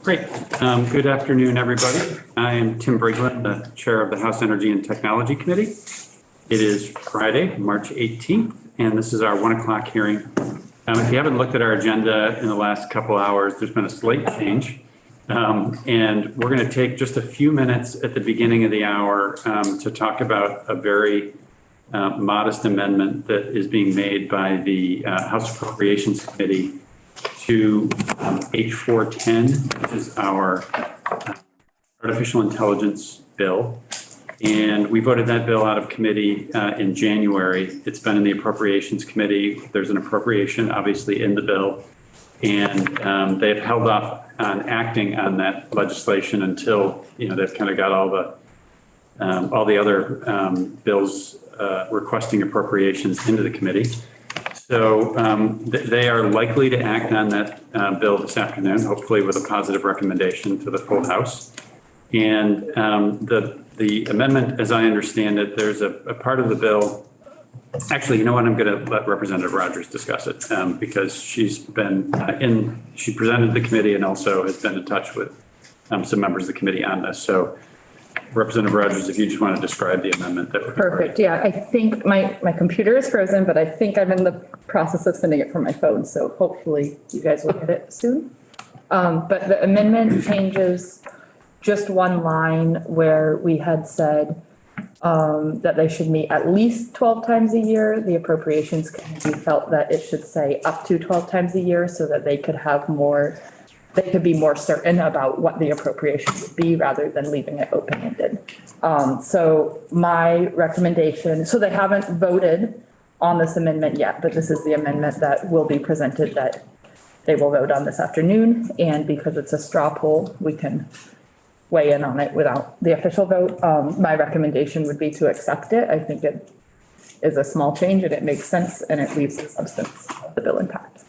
Great. Good afternoon, everybody. I am Tim Briglin, the chair of the House Energy and Technology Committee. It is Friday, March 18th, and this is our 1 o'clock hearing. If you haven't looked at our agenda in the last couple hours, there's been a slight change. And we're going to take just a few minutes at the beginning of the hour to talk about a very modest amendment that is being made by the House Appropriations Committee to H410, which is our artificial intelligence bill. And we voted that bill out of committee in January. It's been in the Appropriations Committee. There's an appropriation obviously in the bill. And they've held off on acting on that legislation until, they've kind of got all the other bills requesting appropriations into the committee. So they are likely to act on that bill this afternoon, hopefully with a positive recommendation to the full House. And the amendment, as I understand it, there's a part of the bill. Actually, you know what? I'm going to let Representative Rogers discuss it because she's been she presented the committee and also has been in touch with some members of the committee on this. So Representative Rogers, if you just want to describe the amendment, that would be perfect. great. Yeah, I think my computer is frozen, but I think I'm in the process of sending it from my phone. So hopefully you guys will get it soon. But the amendment changes just one line where we had said that they should meet at least 12 times a year. The Appropriations Committee felt that it should say up to 12 times a year so that they could have more. They could be more certain about what the appropriation would be rather than leaving it open-ended. So my recommendation, so they haven't voted on this amendment yet, but this is the amendment that will be presented that they will vote on this afternoon. And because it's a straw poll, we can weigh in on it without the official vote. My recommendation would be to accept it. I think it is a small change and it makes sense and it leaves the substance of the bill intact.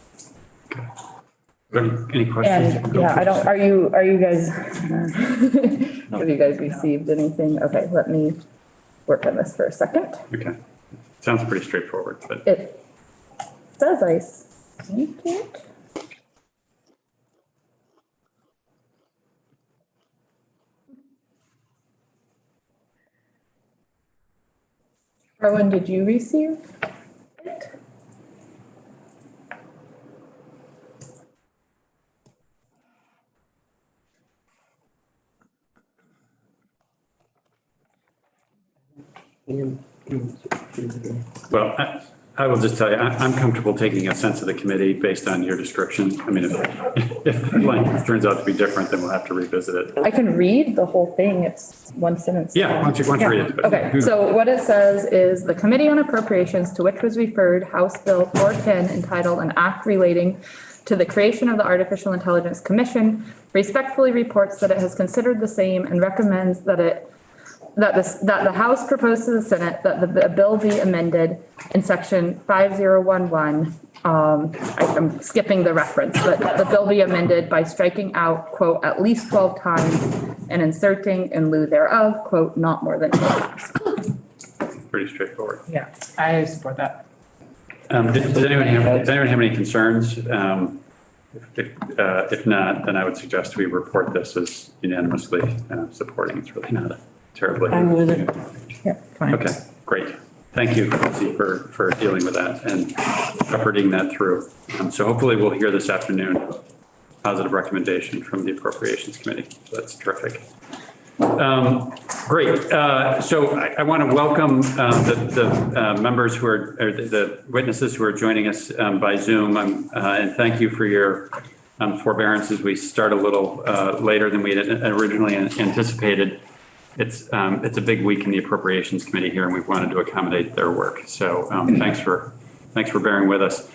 Any questions? And yeah, are you guys, have you guys received anything? Okay, let me work on this for a second. Okay. Sounds pretty straightforward, but. It says I sent it. Rowan, did you receive it? Well, I will just tell you, I'm comfortable taking a sense of the committee based on your description. I mean, if the language turns out to be different, then we'll have to revisit it. I can read the whole thing. It's one sentence. Yeah, why don't you read it? Okay, so what it says is the Committee on Appropriations, to which was referred House Bill 410, entitled An Act Relating to the Creation of the Artificial Intelligence Commission, respectfully reports that it has considered the same and recommends that the House proposed to the Senate that the bill be amended in section 5011. I'm skipping the reference, but that the bill be amended by striking out, quote, at least 12 times and inserting in lieu thereof, quote, not more than 12 times. Pretty straightforward. Yeah, I support that. Does anyone have any concerns? If not, then I would suggest we report this as unanimously supporting. It's really not terribly. I'm with it. Yeah, fine. Okay, great. Thank you, Lindsay, for dealing with that and shepherding that through. So hopefully we'll hear this afternoon positive recommendation from the Appropriations Committee. So that's terrific. Great. So I want to welcome the members who are, or the witnesses who are joining us by Zoom, and thank you for your forbearance as we start a little later than we had originally anticipated. It's a big week in the Appropriations Committee here, and we've wanted to accommodate their work. So thanks for bearing with us.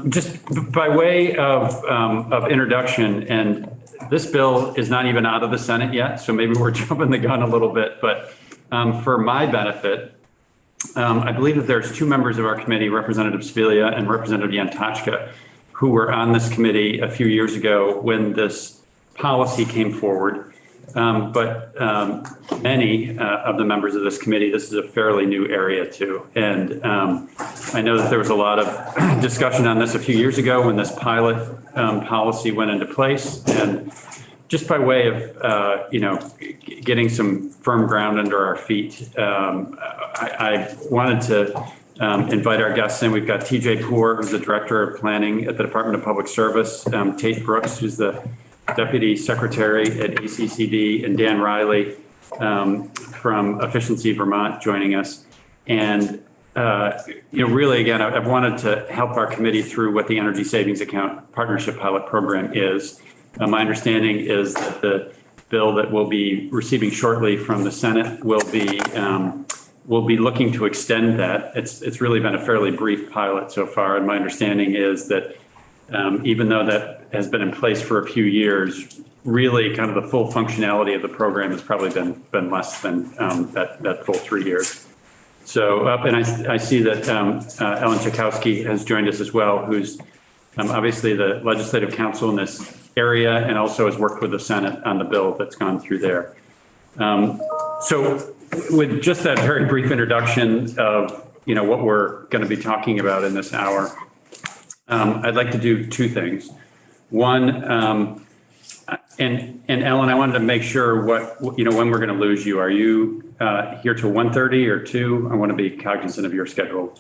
Just by way of introduction, and this bill is not even out of the Senate yet, so maybe we're jumping the gun a little bit, but for my benefit, I believe that there's two members of our committee, Representative Spilia and Representative Yantochka, who were on this committee a few years ago when this policy came forward. but many of the members of this committee, this is a fairly new area too. And I know that there was a lot of discussion on this a few years ago when this pilot policy went into place. And just by way of, getting some firm ground under our feet, I wanted to invite our guests in. We've got TJ Poor, who's the Director of Planning at the Department of Public Service, Tate Brooks, who's the Deputy Secretary at ACCD, and Dan Reilly from Efficiency Vermont joining us. And, really, again, I've wanted to help our committee through what the Energy Savings Account Partnership Pilot Program is. My understanding is that the bill that we'll be receiving shortly from the Senate will be looking to extend that. It's really been a fairly brief pilot so far, and my understanding is that even though that has been in place for a few years, really kind of the full functionality of the program has probably been less than that full 3 years. So and I see that Ellen Chakowski has joined us as well, who's obviously the legislative counsel in this area and also has worked with the Senate on the bill that's gone through there. So with just that very brief introduction of what we're going to be talking about in this hour, I'd like to do two things. One, and Ellen, I wanted to make sure when we're going to lose you. Are you here till 1:30 or 2? I want to be cognizant of your schedule.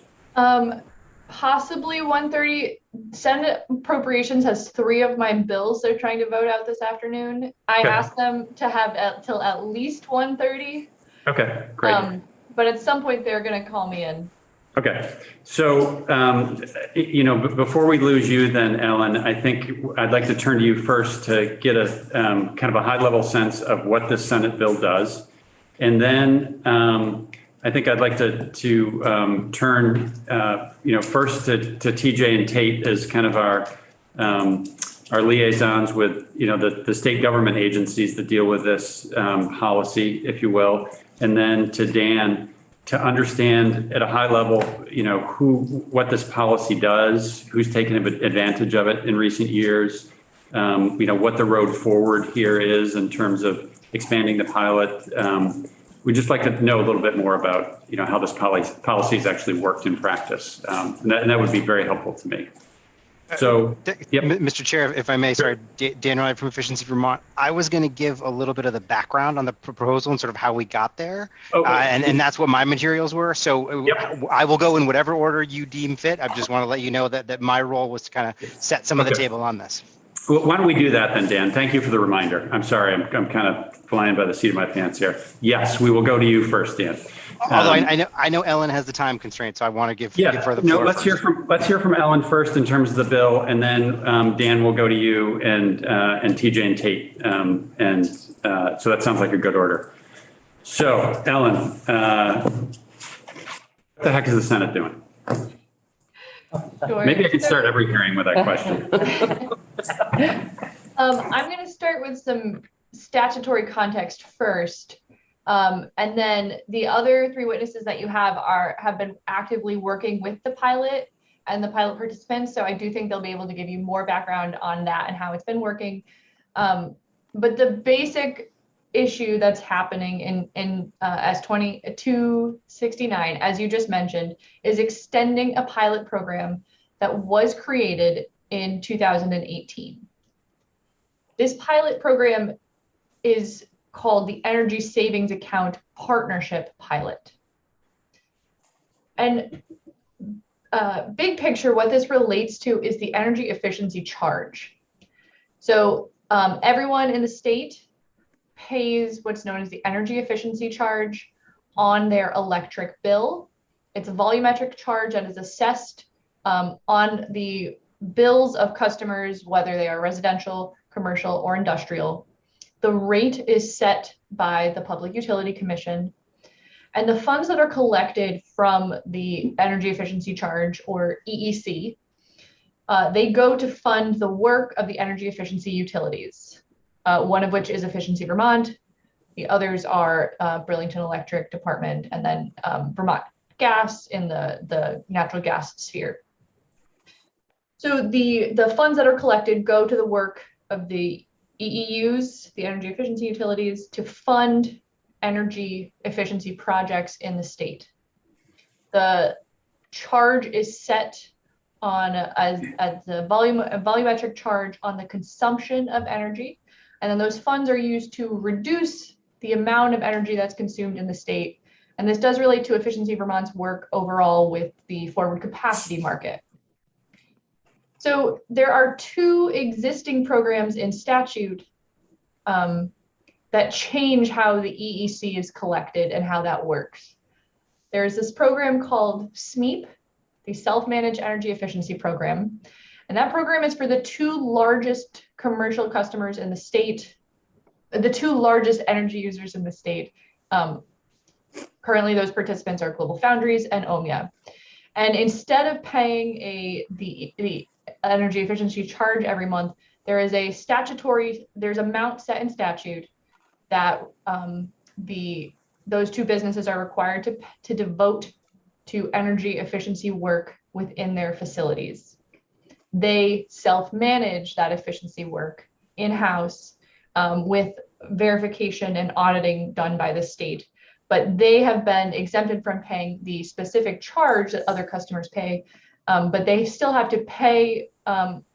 Possibly 1:30. Senate Appropriations has 3 of my bills they're trying to vote out this afternoon. I asked them to have till at least 1:30. Okay, great. But at some point they're going to call me in. Okay, so before we lose you, then Ellen, I think I'd like to turn to you first to get a kind of a high-level sense of what this Senate bill does, and then I think I'd like to turn first to TJ and Tate as kind of our liaisons with the state government agencies that deal with this policy, if you will, and then to Dan to understand at a high level, what this policy does, who's taken advantage of it in recent years, what the road forward here is in terms of expanding the pilot. We'd just like to know a little bit more about, how this policy has actually worked in practice. And that would be very helpful to me. So, yep. Mr. Chair, if I may, sorry, Dan Reilly from Efficiency Vermont. I was going to give a little bit of the background on the proposal and sort of how we got there. And that's what my materials were. So yep. I will go in whatever order you deem fit. I just want to let you know that my role was to kind of set some of the table on this. Well, why don't we do that then, Dan? Thank you for the reminder. I'm sorry, I'm kind of flying by the seat of my pants here. Yes, we will go to you first, Dan. Although I know Ellen has the time constraint, so I want to give further. No, let's hear from Ellen first in terms of the bill, and then Dan will go to you and TJ and Tate, so that sounds like a good order. So Ellen, what the heck is the Senate doing? Sure. Maybe I could start every hearing with that question. I'm going to start with some statutory context first. And then the other 3 witnesses that you have been actively working with the pilot and the pilot participants. So I do think they'll be able to give you more background on that and how it's been working. But the basic issue that's happening in S2269, as you just mentioned, is extending a pilot program that was created in 2018. This pilot program is called the Energy Savings Account Partnership Pilot. And big picture, what this relates to is the energy efficiency charge. So everyone in the state pays what's known as the energy efficiency charge on their electric bill. It's a volumetric charge that is assessed on the bills of customers, whether they are residential, commercial, or industrial. The rate is set by the Public Utility Commission, and the funds that are collected from the energy efficiency charge, or EEC, they go to fund the work of the energy efficiency utilities, one of which is Efficiency Vermont. The others are Burlington Electric Department, and then Vermont Gas in the natural gas sphere. So the funds that are collected go to the work of the EEUs, the energy efficiency utilities, to fund energy efficiency projects in the state. The charge is set on as a volumetric charge on the consumption of energy. And then those funds are used to reduce the amount of energy that's consumed in the state. And this does relate to Efficiency Vermont's work overall with the forward capacity market. So there are two existing programs in statute that change how the EEC is collected and how that works. There's this program called Smeap, the Self-Managed Energy Efficiency Program. And that program is for the two largest commercial customers in the state, the two largest energy users in the state. Currently, those participants are Global Foundries and OMIA. And instead of paying the energy efficiency charge every month, there's amount set in statute that those two businesses are required to devote to energy efficiency work within their facilities. They self-manage that efficiency work in-house with verification and auditing done by the state, but they have been exempted from paying the specific charge that other customers pay, but they still have to pay,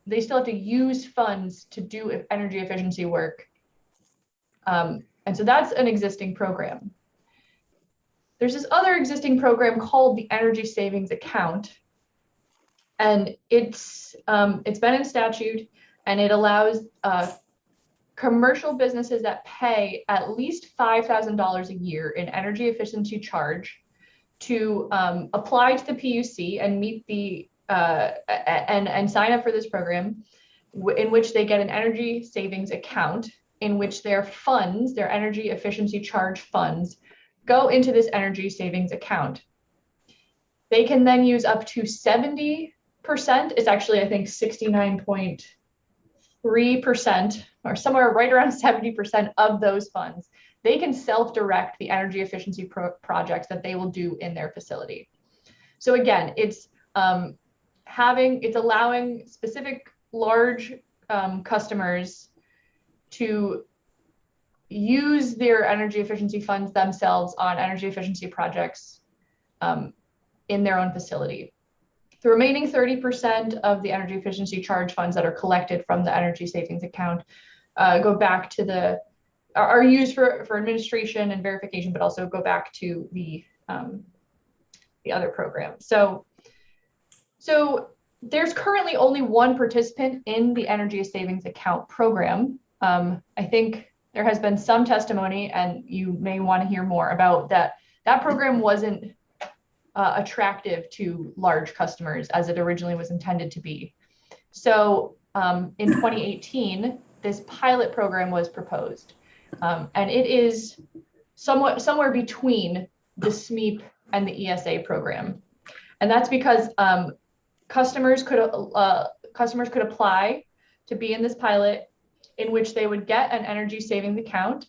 they still have to use funds to do energy efficiency work. And so that's an existing program. There's this other existing program called the Energy Savings Account, and it's been in statute, and it allows commercial businesses that pay at least $5,000 a year in energy efficiency charge to apply to the PUC and meet the and sign up for this program, in which they get an energy savings account, in which their funds, their energy efficiency charge funds, go into this energy savings account. They can then use up to 70%. It's actually, I think, 69.3%, or somewhere right around 70% of those funds. They can self-direct the energy efficiency projects that they will do in their facility. So again, it's allowing specific large customers to use their energy efficiency funds themselves on energy efficiency projects in their own facility. The remaining 30% of the energy efficiency charge funds that are collected from the energy savings account go back to are used for administration and verification, but also go back to the other program. So there's currently only one participant in the energy savings account program. I think there has been some testimony, and you may want to hear more about that. That program wasn't attractive to large customers as it originally was intended to be. So in 2018, this pilot program was proposed, and it is somewhere between the Smeap and the ESA program, and that's because customers could apply to be in this pilot, in which they would get an energy savings account,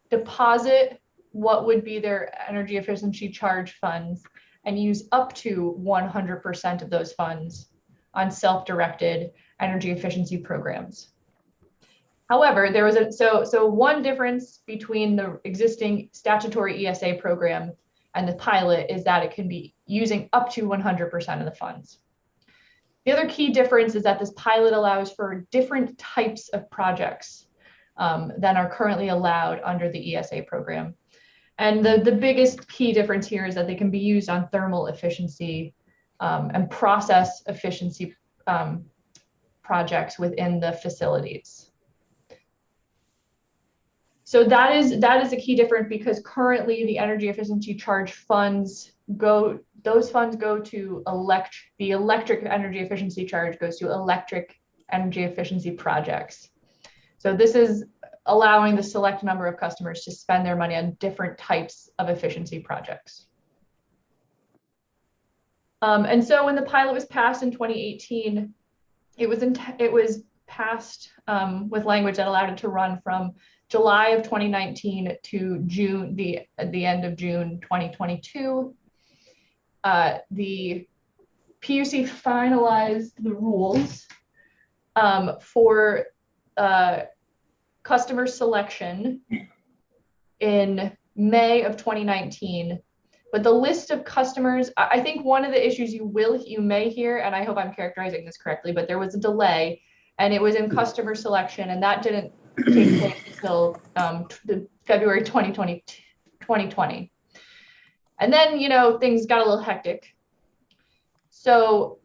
deposit what would be their energy efficiency charge funds, and use up to 100% of those funds on self-directed energy efficiency programs. However, there was so one difference between the existing statutory ESA program and the pilot is that it can be using up to 100% of the funds. The other key difference is that this pilot allows for different types of projects than are currently allowed under the ESA program. And the biggest key difference here is that they can be used on thermal efficiency and process efficiency projects within the facilities. So that is a key difference, because currently the energy efficiency charge funds go to the electric energy efficiency charge goes to electric energy efficiency projects. So this is allowing the select number of customers to spend their money on different types of efficiency projects. And so when the pilot was passed in 2018, it was passed with language that allowed it to run from July of 2019 to June, the end of June 2022. The PUC finalized the rules for customer selection in May of 2019. But the list of customers, I think one of the issues you may hear, and I hope I'm characterizing this correctly, but there was a delay and it was in customer selection, and that didn't take place until February 2020. And then, things got a little hectic. So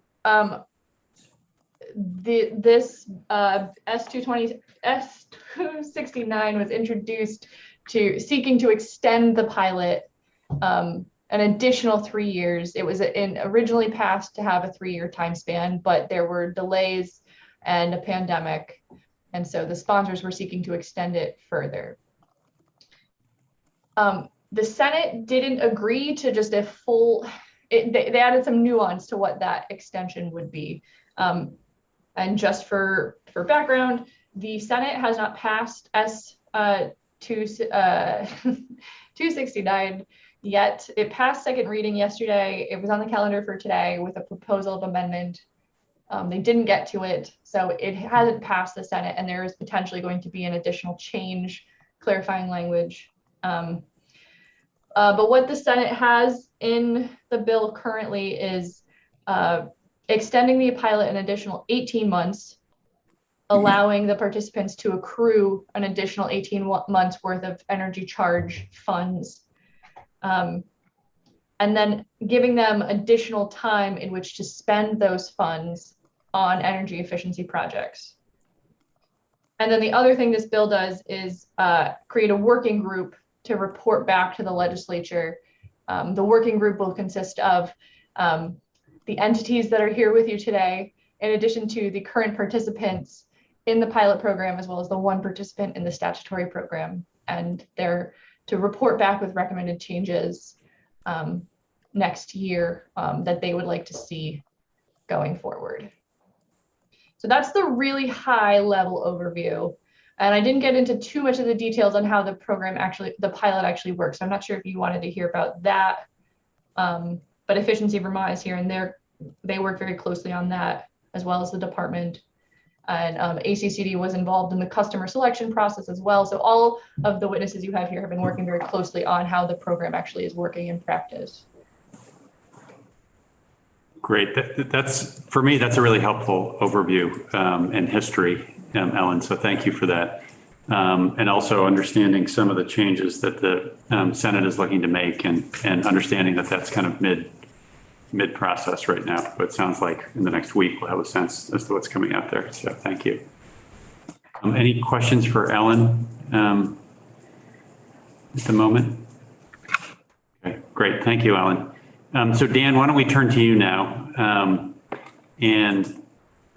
this S269 was introduced to seeking to extend the pilot an additional 3 years. It was originally passed to have a 3-year time span, but there were delays and a pandemic. And so the sponsors were seeking to extend it further. The Senate didn't agree to just a full, they added some nuance to what that extension would be. And just for background, the Senate has not passed S269 yet. It passed second reading yesterday. It was on the calendar for today with a proposal of amendment. They didn't get to it, so it hasn't passed the Senate, and there is potentially going to be an additional change, clarifying language. But what the Senate has in the bill currently is extending the pilot an additional 18 months, allowing the participants to accrue an additional 18 months worth of energy charge funds, and then giving them additional time in which to spend those funds on energy efficiency projects. And then the other thing this bill does is create a working group to report back to the legislature. The working group will consist of the entities that are here with you today, in addition to the current participants in the pilot program, as well as the one participant in the statutory program. And they're to report back with recommended changes next year that they would like to see going forward. So that's the really high level overview. And I didn't get into too much of the details on how the pilot actually works. I'm not sure if you wanted to hear about that, but Efficiency Vermont is here, and they work very closely on that, as well as the department. And ACCD was involved in the customer selection process as well. So all of the witnesses you have here have been working very closely on how the program actually is working in practice. Great. That's for me, that's a really helpful overview and history, Ellen. So thank you for that. And also understanding some of the changes that the Senate is looking to make, and understanding that that's kind of mid process right now. But it sounds like in the next week we'll have a sense as to what's coming out there. So thank you. Any questions for Ellen at the moment? Okay, great. Thank you, Ellen. So Dan, why don't we turn to you now? And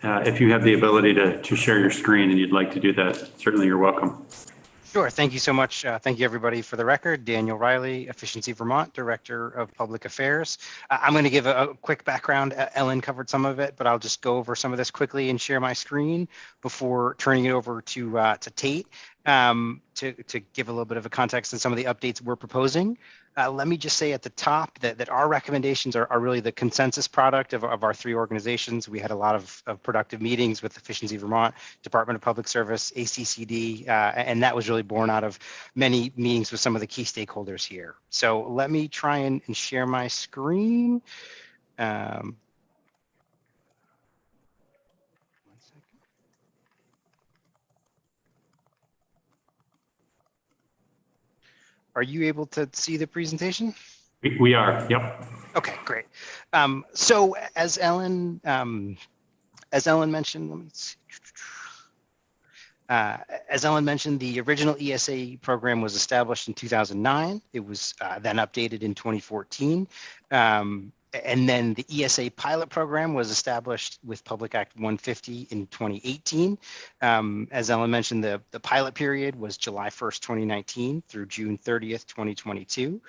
if you have the ability to share your screen and you'd like to do that, certainly you're welcome. Sure. Thank you so much. Thank you, everybody. For the record, Daniel Reilly, Efficiency Vermont, Director of Public Affairs. I'm going to give a quick background. Ellen covered some of it, but I'll just go over some of this quickly and share my screen before turning it over to Tate to give a little bit of a context on some of the updates we're proposing. Let me just say at the top that our recommendations are really the consensus product of our three organizations. We had a lot of productive meetings with Efficiency Vermont, Department of Public Service, ACCD, and that was really born out of many meetings with some of the key stakeholders here. So let me try and share my screen. Are you able to see the presentation? We are, yep. Okay, great. So as Ellen mentioned, let me see. As Ellen mentioned, the original ESA program was established in 2009. It was then updated in 2014. And then the ESA pilot program was established with Public Act 150 in 2018. As Ellen mentioned, the pilot period was July 1st, 2019 through June 30th, 2022,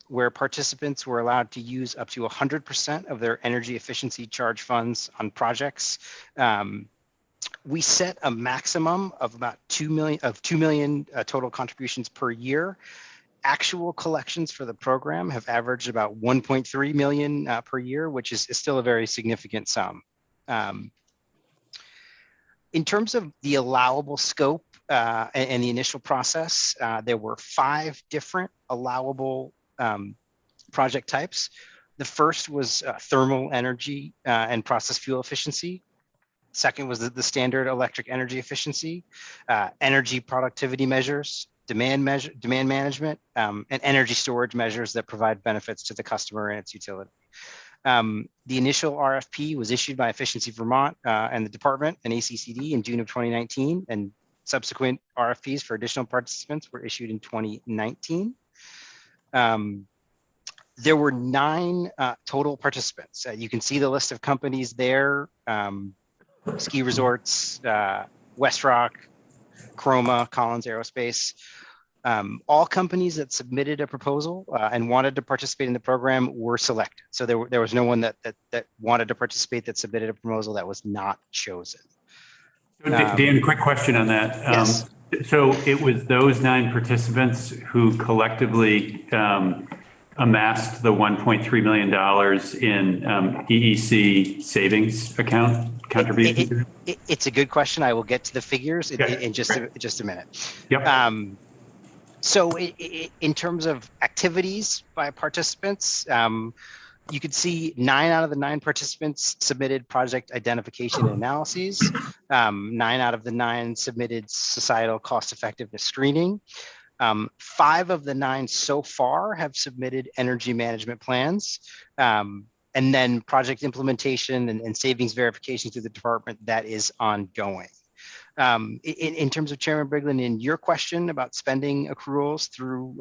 where participants were allowed to use up to 100% of their energy efficiency charge funds on projects. We set a maximum of about 2 million total contributions per year. Actual collections for the program have averaged about 1.3 million per year, which is still a very significant sum. In terms of the allowable scope, and the initial process, there were 5 different allowable project types. The first was thermal energy and process fuel efficiency. Second was the standard electric energy efficiency, energy productivity measures, demand management, and energy storage measures that provide benefits to the customer and its utility. The initial RFP was issued by Efficiency Vermont and the department and ACCD in June of 2019, and subsequent RFPs for additional participants were issued in 2019. There were 9 total participants. You can see the list of companies there: Ski Resorts, West Rock, Chroma, Collins Aerospace. All companies that submitted a proposal and wanted to participate in the program were selected. So there was no one that wanted to participate that submitted a proposal that was not chosen. Dan, quick question on that. Yes. So it was those 9 participants who collectively amassed the $1.3 million in EEC savings account contributions? It's a good question. I will get to the figures in just a minute. Yep. So in terms of activities by participants, you could see 9 out of the 9 participants submitted project identification and analyses. 9 out of the 9 submitted societal cost effectiveness screening. 5 of the 9 so far have submitted energy management plans. And then project implementation and savings verification through the department, that is ongoing. In terms of Chairman Briglin, in your question about spending accruals through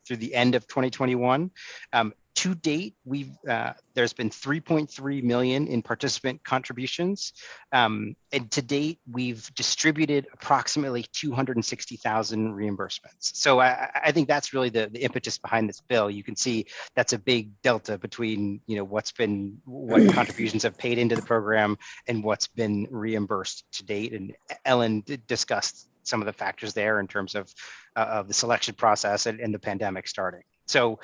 the end of 2021, to date, there's been 3.3 million in participant contributions, and to date we've distributed approximately 260,000 reimbursements. So I think that's really the impetus behind this bill. You can see that's a big delta between what contributions have paid into the program and what's been reimbursed to date. And Ellen discussed some of the factors there in terms of the selection process and the pandemic starting. So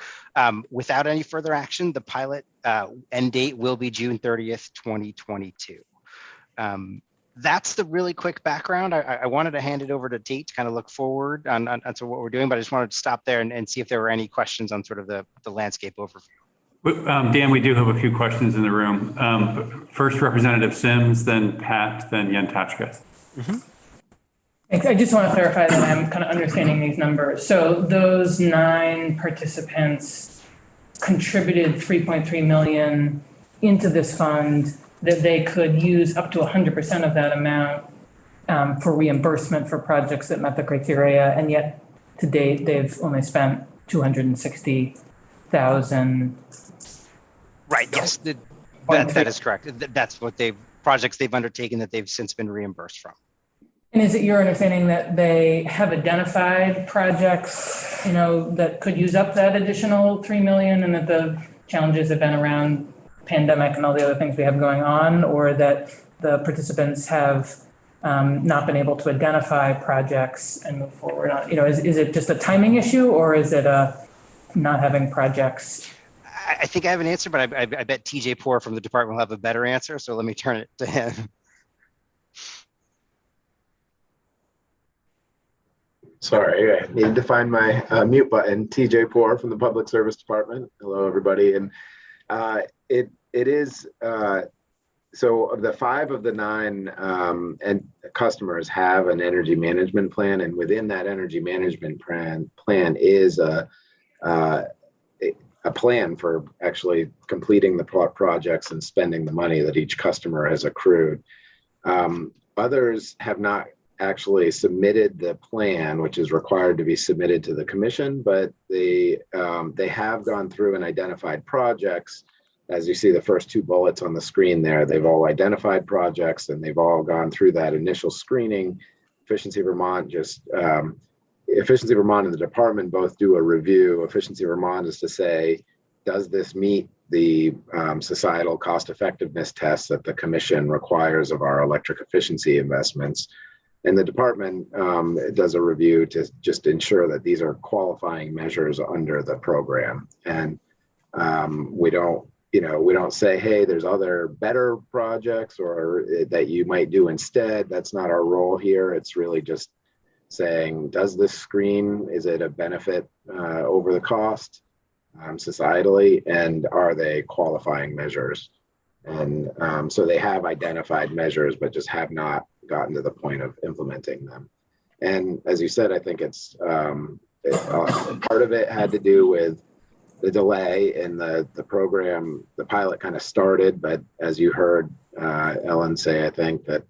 without any further action, the pilot end date will be June 30th, 2022. That's the really quick background. I wanted to hand it over to Tate to kind of look forward on to what we're doing, but I just wanted to stop there and see if there were any questions on sort of the landscape overview. Dan, we do have a few questions in the room. First, Representative Sims, then Pat, then Yantachka. Mm-hmm. I just want to clarify that I'm kind of understanding these numbers. So those 9 participants contributed 3.3 million into this fund that they could use up to 100% of that amount for reimbursement for projects that met the criteria. And yet to date, they've only spent 260,000. Right, yes, that is correct. That's what projects they've undertaken that they've since been reimbursed from. And is it your understanding that they have identified projects, that could use up that additional 3 million, and that the challenges have been around pandemic and all the other things we have going on, or that the participants have not been able to identify projects and move forward on? Is it just a timing issue, or is it not having projects? I think I have an answer, but I bet TJ Poor from the department will have a better answer. So let me turn it to him. Sorry, I needed to find my mute button. TJ Poor from the Public Service Department. Hello, everybody. And it is, so of the 5 of the 9 and customers have an energy management plan, and within that energy management plan is a plan for actually completing the projects and spending the money that each customer has accrued. Others have not actually submitted the plan, which is required to be submitted to the commission, but they have gone through and identified projects. As you see the first 2 bullets on the screen there, they've all identified projects and they've all gone through that initial screening. Efficiency Vermont and the department both do a review. Efficiency Vermont is to say, does this meet the societal cost effectiveness tests that the commission requires of our electric efficiency investments? And the department does a review to just ensure that these are qualifying measures under the program. And we don't say, hey, there's other better projects or that you might do instead. That's not our role here. It's really just saying, does this screen, is it a benefit over the cost societally, and are they qualifying measures? And so they have identified measures, but just have not gotten to the point of implementing them. And as you said, I think it's part of it had to do with the delay in the program. The pilot kind of started, but as you heard Ellen say, I think that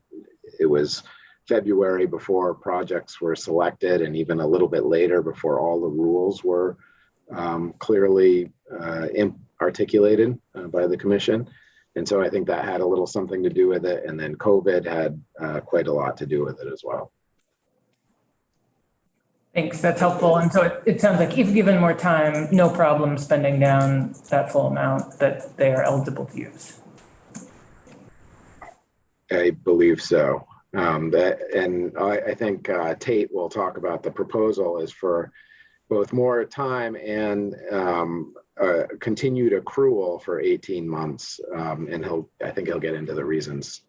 it was February before projects were selected, and even a little bit later before all the rules were clearly articulated by the commission. And so I think that had a little something to do with it. And then COVID had quite a lot to do with it as well. Thanks, that's helpful. And so it sounds like if given more time, no problem spending down that full amount that they are eligible to use. I believe so. I think Tate will talk about the proposal is for both more time and continued accrual for 18 months. And I think he'll get into the reasons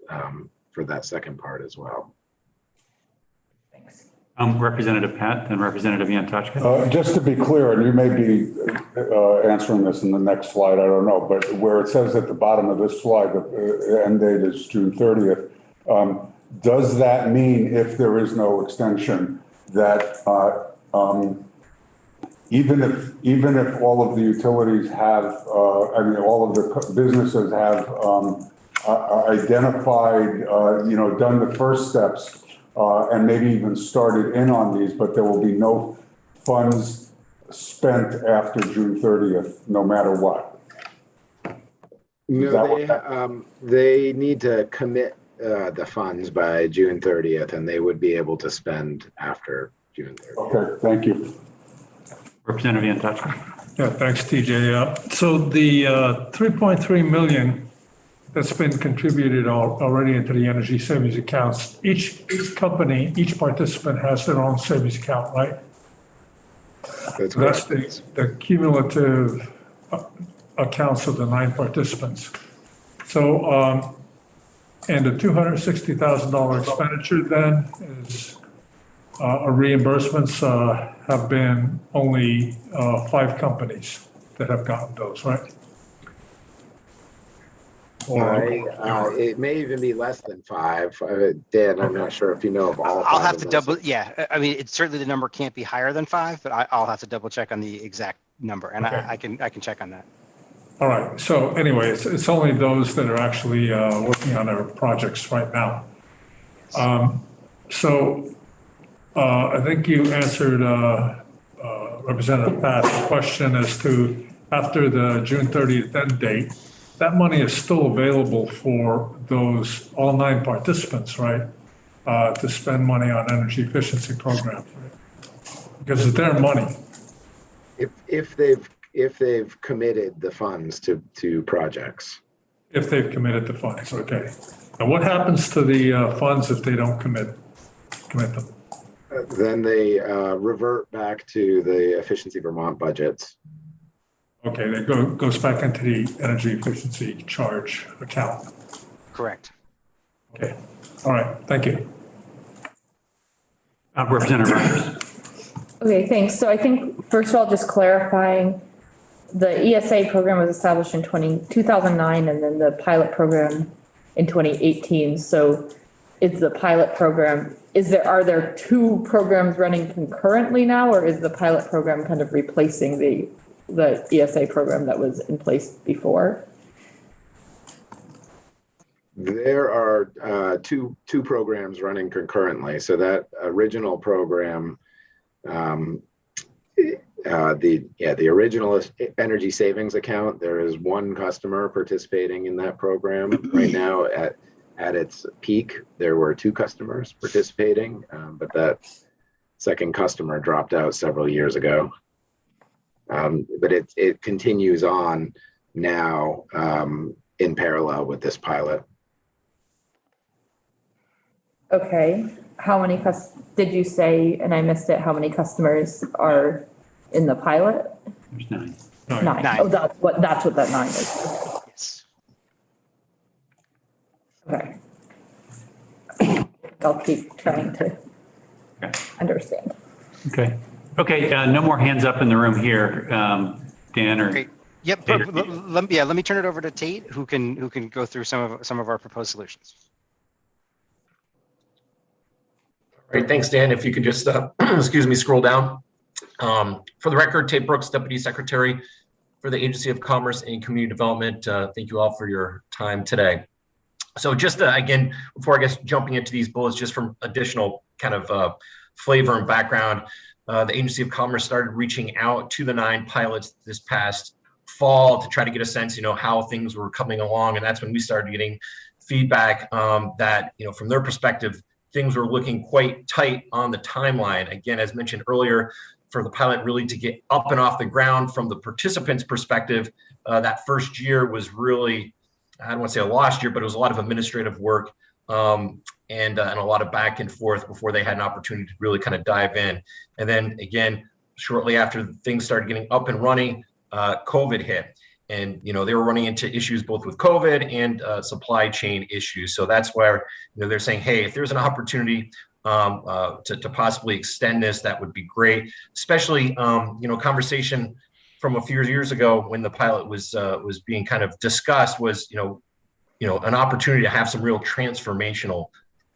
for that second part as well. Thanks. Representative Pat, then Representative Yantoshka. Just to be clear, and you may be answering this in the next slide, I don't know, but where it says at the bottom of this slide, the end date is June 30th. Does that mean if there is no extension that even if all of the utilities have, all of the businesses have identified, done the first steps and maybe even started in on these, but there will be no funds spent after June 30th, no matter what? No, they need to commit the funds by June 30th, and they would be able to spend after June 30th. Okay, thank you. Representative Yantoshka. Yeah, thanks, TJ. So the 3.3 million that's been contributed already into the energy savings accounts, each company, each participant has their own savings account, right? That's the cumulative accounts of the 9 participants. So, and the $260,000 expenditure then is reimbursements have been only 5 companies that have gotten those, right? It may even be less than 5. Dan, I'm not sure if you know of all. I'll have to double. Yeah, I mean, it's certainly the number can't be higher than 5, but I'll have to double check on the exact number, and okay. I can check on that. All right. So anyway, it's only those that are actually working on their projects right now. I think you answered Representative Pat's question as to after the June 30th end date, that money is still available for those all 9 participants, right? To spend money on energy efficiency programs, right? Because it's their money. If they've committed the funds to projects. If they've committed the funds, okay. Now what happens to the funds if they don't commit them? Then they revert back to the Efficiency Vermont budgets. Okay, that goes back into the energy efficiency charge account. Correct. Okay, all right, thank you. Representative Rogers. Okay, thanks. So I think, first of all, just clarifying, the ESA program was established in 2009 and then the pilot program in 2018. So is the pilot program, are there 2 programs running concurrently now, or is the pilot program kind of replacing the ESA program that was in place before? There are two programs running concurrently. So that original program, the original energy savings account, there is 1 customer participating in that program right now. At its peak, there were 2 customers participating, but that second customer dropped out several years ago. But it continues on now in parallel with this pilot. Okay, how many did you say, and I missed it, how many customers are in the pilot? There's 9. 9. Oh, that's what that 9 is. Yes. Okay. I'll keep trying to understand. Okay. Okay, no more hands up in the room here. Dan or? Great. Yep. Let me turn it over to Tate, who can go through some of our proposed solutions. All right, thanks, Dan. If you could just, excuse me, scroll down. For the record, Tate Brooks, Deputy Secretary for the Agency of Commerce and Community Development. Thank you all for your time today. So just again, before I guess jumping into these bullets, just from additional kind of flavor and background, the Agency of Commerce started reaching out to the 9 pilots this past fall to try to get a sense, how things were coming along. And that's when we started getting feedback that, from their perspective, things were looking quite tight on the timeline. Again, as mentioned earlier, for the pilot really to get up and off the ground from the participants' perspective, that first year was really, I don't want to say a lost year, but it was a lot of administrative work and a lot of back and forth before they had an opportunity to really kind of dive in. And then again, shortly after things started getting up and running, COVID hit. And, they were running into issues both with COVID and supply chain issues. So that's where, they're saying, hey, if there's an opportunity to possibly extend this, that would be great. Especially, conversation from a few years ago when the pilot was being kind of discussed was, an opportunity to have some real transformational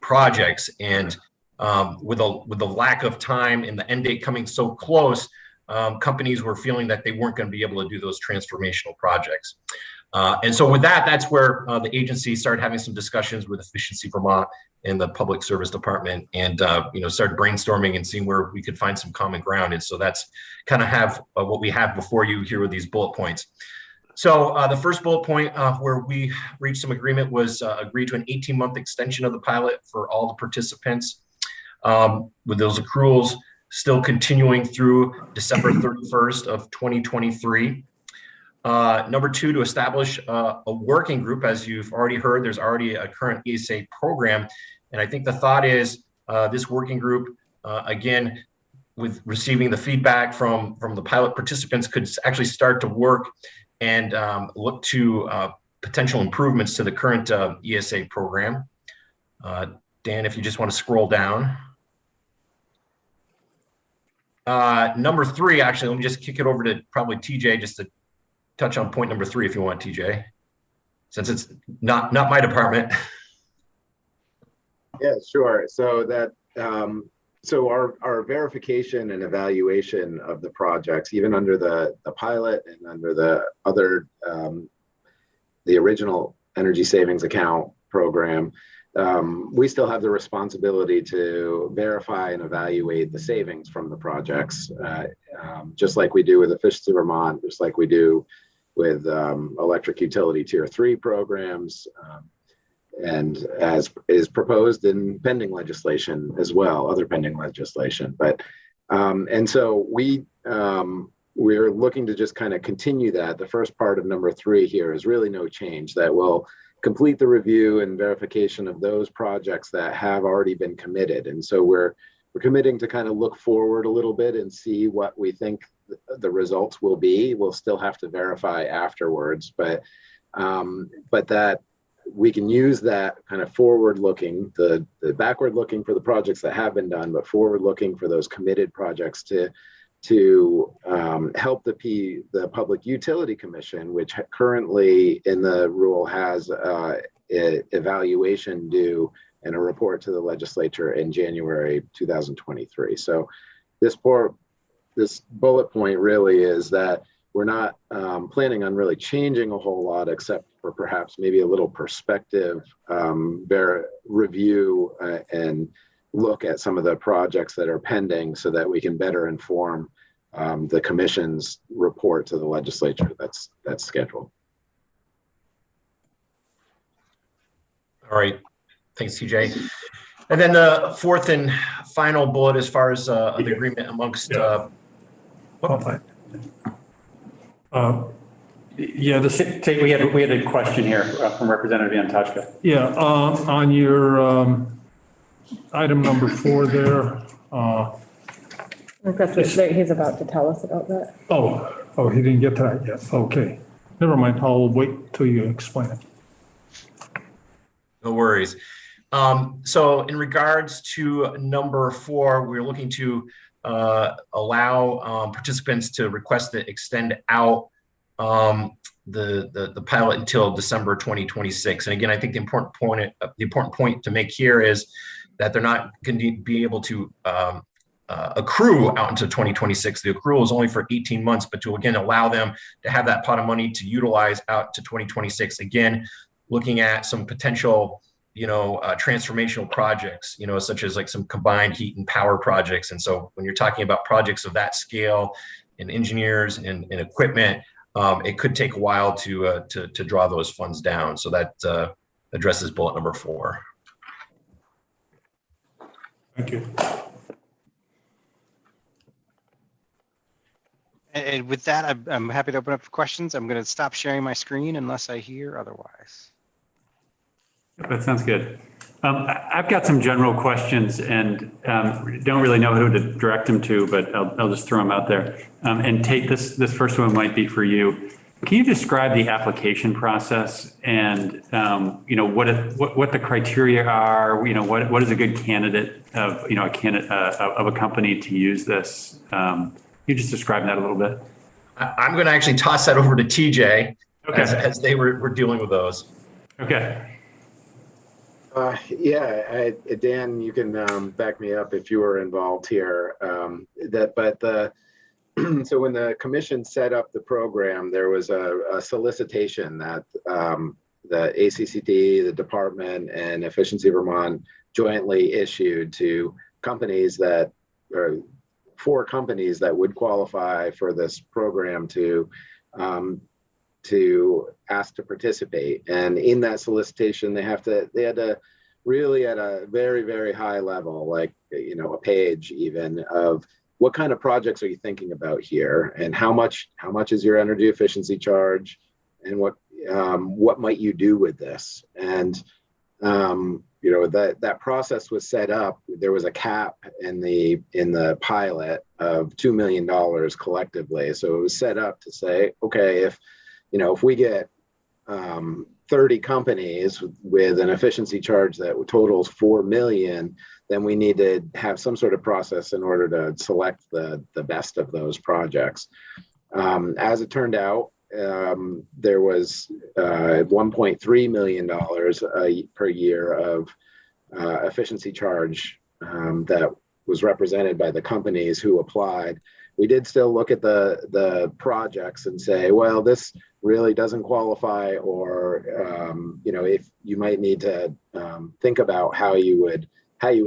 projects. And with the lack of time and the end date coming so close, companies were feeling that they weren't going to be able to do those transformational projects. And so with that, that's where the agency started having some discussions with Efficiency Vermont and the Public Service Department and, started brainstorming and seeing where we could find some common ground. And so that's kind of what we have before you here with these bullet points. So the first bullet point where we reached some agreement was agreed to an 18-month extension of the pilot for all the participants with those accruals still continuing through December 31st of 2023. Number 2, to establish a working group. As you've already heard, there's already a current ESA program. And I think the thought is this working group, again, with receiving the feedback from the pilot participants, could actually start to work and look to potential improvements to the current ESA program. Dan, if you just want to scroll down. Number 3, actually, let me just kick it over to probably TJ just to touch on point number 3 if you want, TJ, since it's not my department. Yeah, sure. So that so our verification and evaluation of the projects, even under the pilot and under the other the original energy savings account program, we still have the responsibility to verify and evaluate the savings from the projects, just like we do with Efficiency Vermont, just like we do with electric utility tier 3 programs, and as is proposed in pending legislation as well, other pending legislation. But and so we're looking to just kind of continue that. The first part of number 3 here is really no change, that will complete the review and verification of those projects that have already been committed. And so we're committing to kind of look forward a little bit and see what we think the results will be. We'll still have to verify afterwards, but that we can use that kind of forward looking, the backward looking for the projects that have been done, but forward looking for those committed projects to help the Public Utility Commission, which currently in the rule has evaluation due and a report to the legislature in January 2023. So this bullet point really is that we're not planning on really changing a whole lot, except for perhaps maybe a little perspective review and look at some of the projects that are pending so that we can better inform the commission's report to the legislature that's scheduled. All right, thanks, TJ. And then the fourth and final bullet, as far as the agreement amongst. Yeah, we had a question here from Representative Antashka. Yeah, on your item number 4 there. I think that's what he's about to tell us about that. Oh, he didn't get to that yet. Okay, never mind. I'll wait till you explain it. No worries. So in regards to number 4, we're looking to allow participants to request to extend out the pilot until December 2026. And again, I think the important point to make here is that they're not going to be able to accrue out into 2026. The accrual is only for 18 months, but to again allow them to have that pot of money to utilize out to 2026. Again, looking at some potential, transformational projects, such as like some combined heat and power projects. And so when you're talking about projects of that scale and engineers and equipment, it could take a while to draw those funds down. So that addresses bullet number 4. Thank you. And with that, I'm happy to open up for questions. I'm going to stop sharing my screen unless I hear otherwise. That sounds good. I've got some general questions and don't really know who to direct them to, but I'll just throw them out there. And Tate, this first one might be for you. Can you describe the application process and what the criteria are? What is a good candidate of of a company to use this? Can you just describe that a little bit? I'm going to actually toss that over to TJ as they were dealing with those. Okay. Dan, you can back me up if you were involved here. So when the commission set up the program, there was a solicitation that the ACCD, the department, and Efficiency Vermont jointly issued to companies four companies that would qualify for this program to ask to participate. And in that solicitation, they had to really at a very, very high level, like, a page even, of what kind of projects are you thinking about here, and how much is your energy efficiency charge, and what might you do with this? And that process was set up. There was a cap in the pilot of $2 million collectively. So it was set up to say, okay, if we get 30 companies with an efficiency charge that totals $4 million, then we need to have some sort of process in order to select the best of those projects. As it turned out, there was $1.3 million per year of efficiency charge that was represented by the companies who applied. We did still look at the projects and say, well, this really doesn't qualify, or if you might need to think about how you would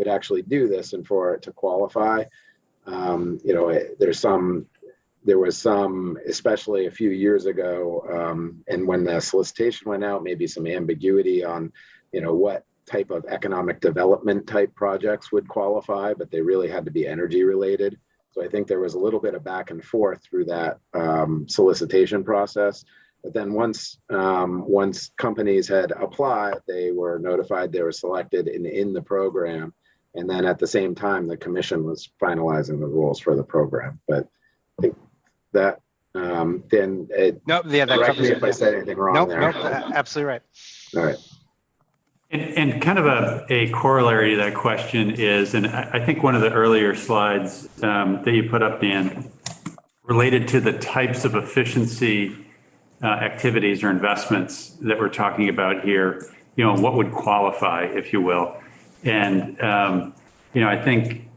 actually do this, and for it to qualify. There was some, especially a few years ago, and when the solicitation went out, maybe some ambiguity on, what type of economic development type projects would qualify, but they really had to be energy related. So I think there was a little bit of back and forth through that solicitation process. But then once companies had applied, they were notified they were selected in the program. And then at the same time, the commission was finalizing the rules for the program. But I think that then correct me if I said anything wrong there. Nope, absolutely right. All right. And kind of a corollary to that question is, and I think one of the earlier slides that you put up, Dan, related to the types of efficiency activities or investments that we're talking about here, what would qualify, if you will. And, I think,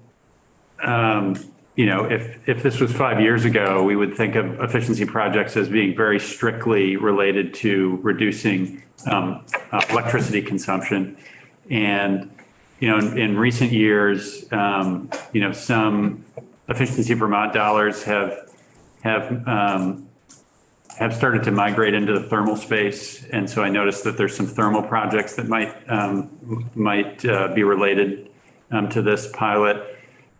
if this was 5 years ago, we would think of efficiency projects as being very strictly related to reducing electricity consumption. And, in recent years, some Efficiency Vermont dollars have started to migrate into the thermal space. And so I noticed that there's some thermal projects that might be related to this pilot.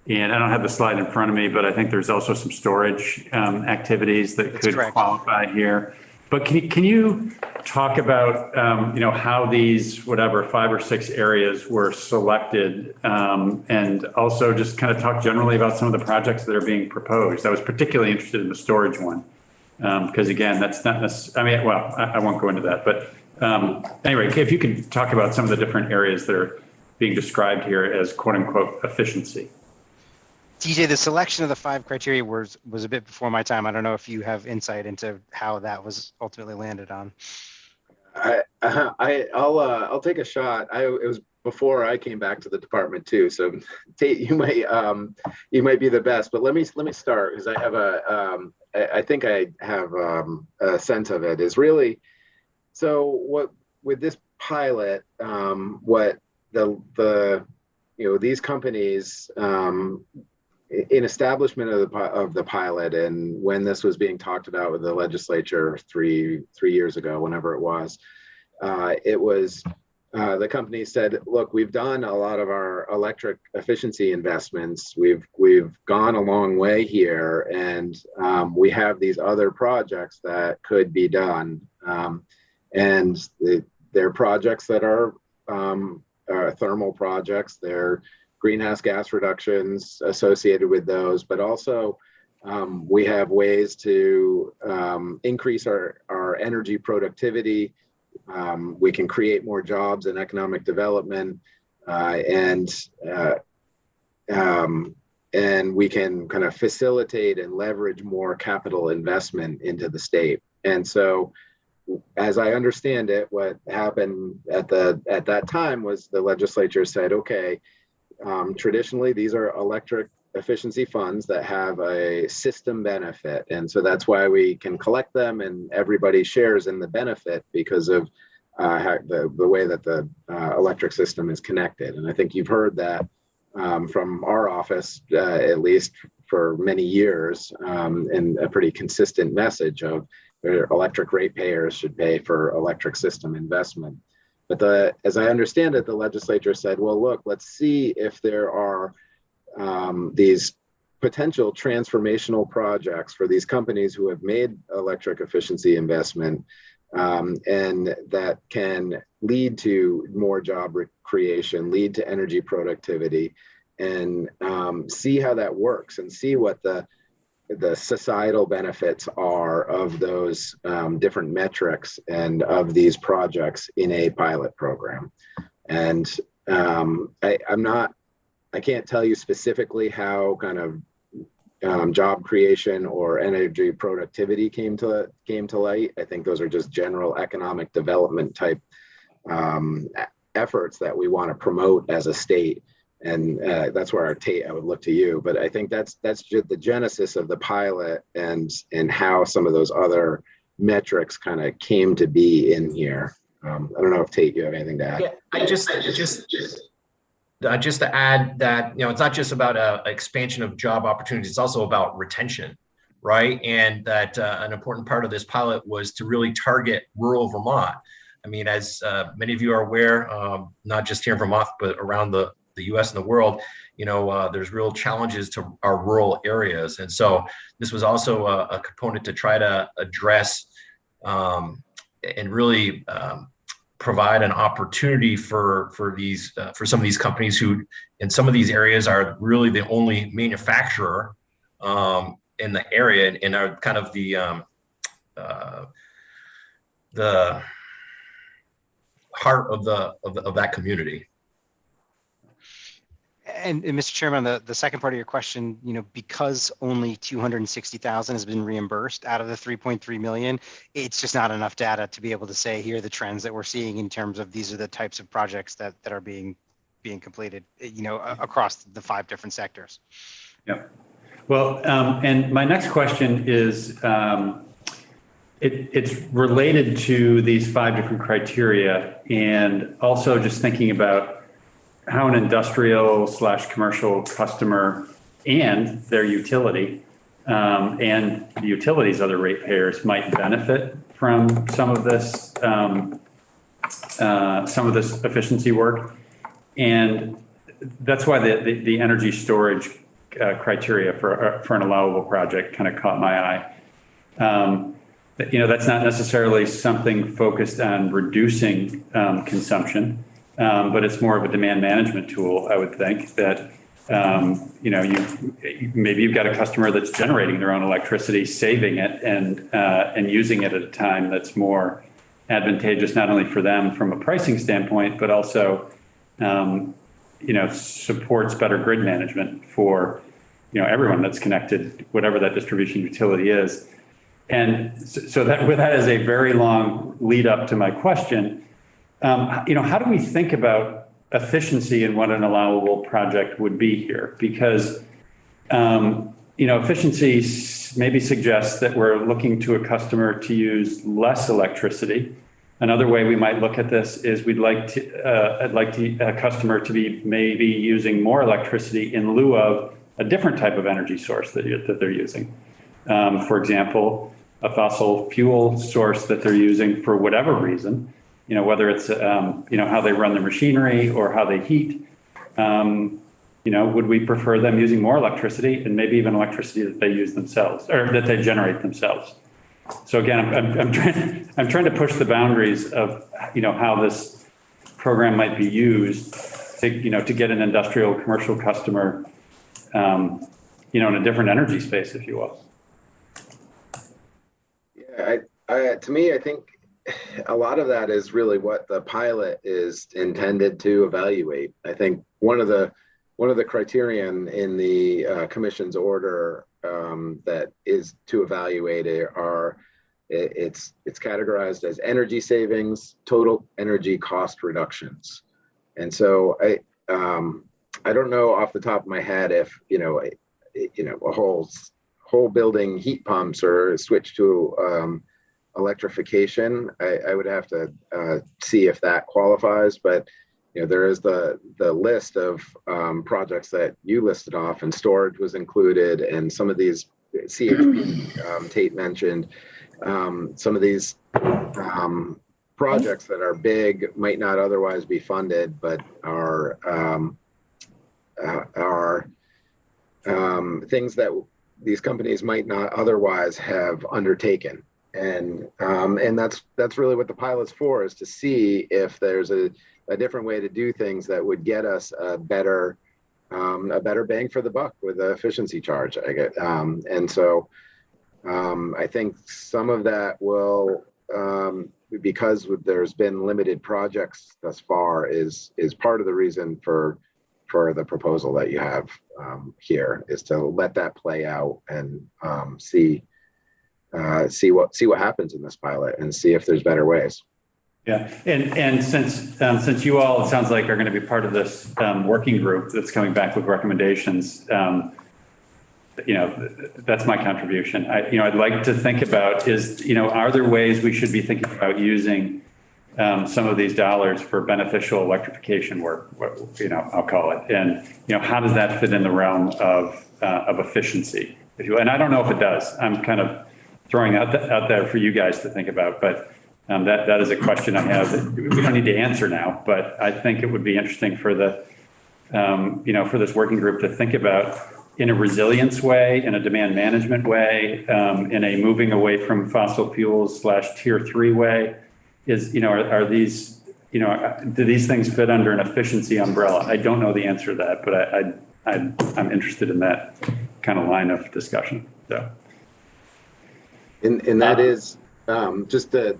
And I don't have the slide in front of me, but I think there's also some storage activities that could qualify here. But can you talk about, how these, 5 or 6 areas were selected, and also just kind of talk generally about some of the projects that are being proposed? I was particularly interested in the storage one, because again, that's not necessarily, I won't go into that. But anyway, if you could talk about some of the different areas that being described here as quote unquote efficiency. TJ, the selection of the 5 criteria was a bit before my time. I don't know if you have insight into how that was ultimately landed on. I'll take a shot. It was before I came back to the department too. So Tate, you might be the best, but let me start because I have I think I have a sense of it is really, so what with this pilot, what these companies, in establishment of the pilot, and when this was being talked about with the legislature three years ago, whenever it was the company said, look, we've done a lot of our electric efficiency investments. We've gone a long way here, and we have these other projects that could be done, and they're projects that are thermal projects. They're greenhouse gas reductions associated with those, but also we have ways to increase our energy productivity. We can create more jobs and economic development, and we can kind of facilitate and leverage more capital investment into the state. And so, as I understand it, what happened at that time was the legislature said, okay, traditionally, these are electric efficiency funds that have a system benefit. And so that's why we can collect them and everybody shares in the benefit because of the way that the electric system is connected. And I think you've heard that from our office, at least for many years, and a pretty consistent message of electric ratepayers should pay for electric system investment. But as I understand it, the legislature said, well, look, let's see if there are these potential transformational projects for these companies who have made electric efficiency investment, and that can lead to more job creation, lead to energy productivity, and see how that works and see what the societal benefits are of those different metrics and of these projects in a pilot program. And I can't tell you specifically how kind of job creation or energy productivity came to light. I think those are just general economic development type efforts that we want to promote as a state. And that's where I would look to you. But I think that's just the genesis of the pilot and how some of those other metrics kind of came to be in here. I don't know if Tate, you have anything to add. Yeah, just to add that, it's not just about expansion of job opportunities, it's also about retention, right? And that an important part of this pilot was to really target rural Vermont. I mean, as many of you are aware, not just here in Vermont, but around the US and the world, there's real challenges to our rural areas. And so this was also a component to try to address and really provide an opportunity for some of these companies who in some of these areas are really the only manufacturer in the area and are kind of the heart of that community. And Mr. Chairman, the second part of your question, because only 260,000 has been reimbursed out of the 3.3 million, it's just not enough data to be able to say, here are the trends that we're seeing in terms of these are the types of projects that are being completed, across the 5 different sectors. Yeah. Well, and my next question is, it's related to these 5 different criteria, and also just thinking about how an industrial/commercial customer and their utility and the utilities other ratepayers might benefit from some of this efficiency work. And that's why the energy storage criteria for an allowable project kind of caught my eye. That's not necessarily something focused on reducing consumption. But it's more of a demand management tool, I would think, that, maybe you've got a customer that's generating their own electricity, saving it and using it at a time that's more advantageous, not only for them from a pricing standpoint, but also supports better grid management for, everyone that's connected, whatever that distribution utility is. And so that is a very long lead up to my question. How do we think about efficiency and what an allowable project would be here? Because, efficiency maybe suggests that we're looking to a customer to use less electricity. Another way we might look at this is I'd like a customer to be maybe using more electricity in lieu of a different type of energy source that they're using. For example, a fossil fuel source that they're using for whatever reason, whether it's, how they run the machinery or how they heat. Would we prefer them using more electricity and maybe even electricity that they use themselves or that they generate themselves? So again, I'm trying to push the boundaries of, how this program might be used to get an industrial commercial customer, in a different energy space, if you will. Yeah, to me, I think a lot of that is really what the pilot is intended to evaluate. I think one of the criterion in the commission's order that is to evaluate it's categorized as energy savings, total energy cost reductions. And so I don't know off the top of my head if a whole building heat pumps or switch to electrification. I would have to see if that qualifies, but there is the list of projects that you listed off, and storage was included, and some of these CHP Tate mentioned, some of these projects that are big might not otherwise be funded, but are things that these companies might not otherwise have undertaken. And that's really what the pilot's for, is to see if there's a different way to do things that would get us a better bang for the buck with the efficiency charge. And so I think some of that will, because there's been limited projects thus far, is part of the reason for the proposal that you have here, is to let that play out and see what happens in this pilot and see if there's better ways. Yeah, and since you all, it sounds like, are going to be part of this working group that's coming back with recommendations, that's my contribution. I'd like to think about are there ways we should be thinking about using some of these dollars for beneficial electrification work, I'll call it, and how does that fit in the realm of efficiency? And I don't know if it does. I'm kind of throwing out there for you guys to think about, but that is a question I have that we don't need to answer now, but I think it would be interesting for the, for this working group to think about in a resilience way, in a demand management way, in a moving away from fossil fuels / tier 3 way. Are these, do these things fit under an efficiency umbrella? I don't know the answer to that, but I'm interested in that kind of line of discussion. So. And that is just to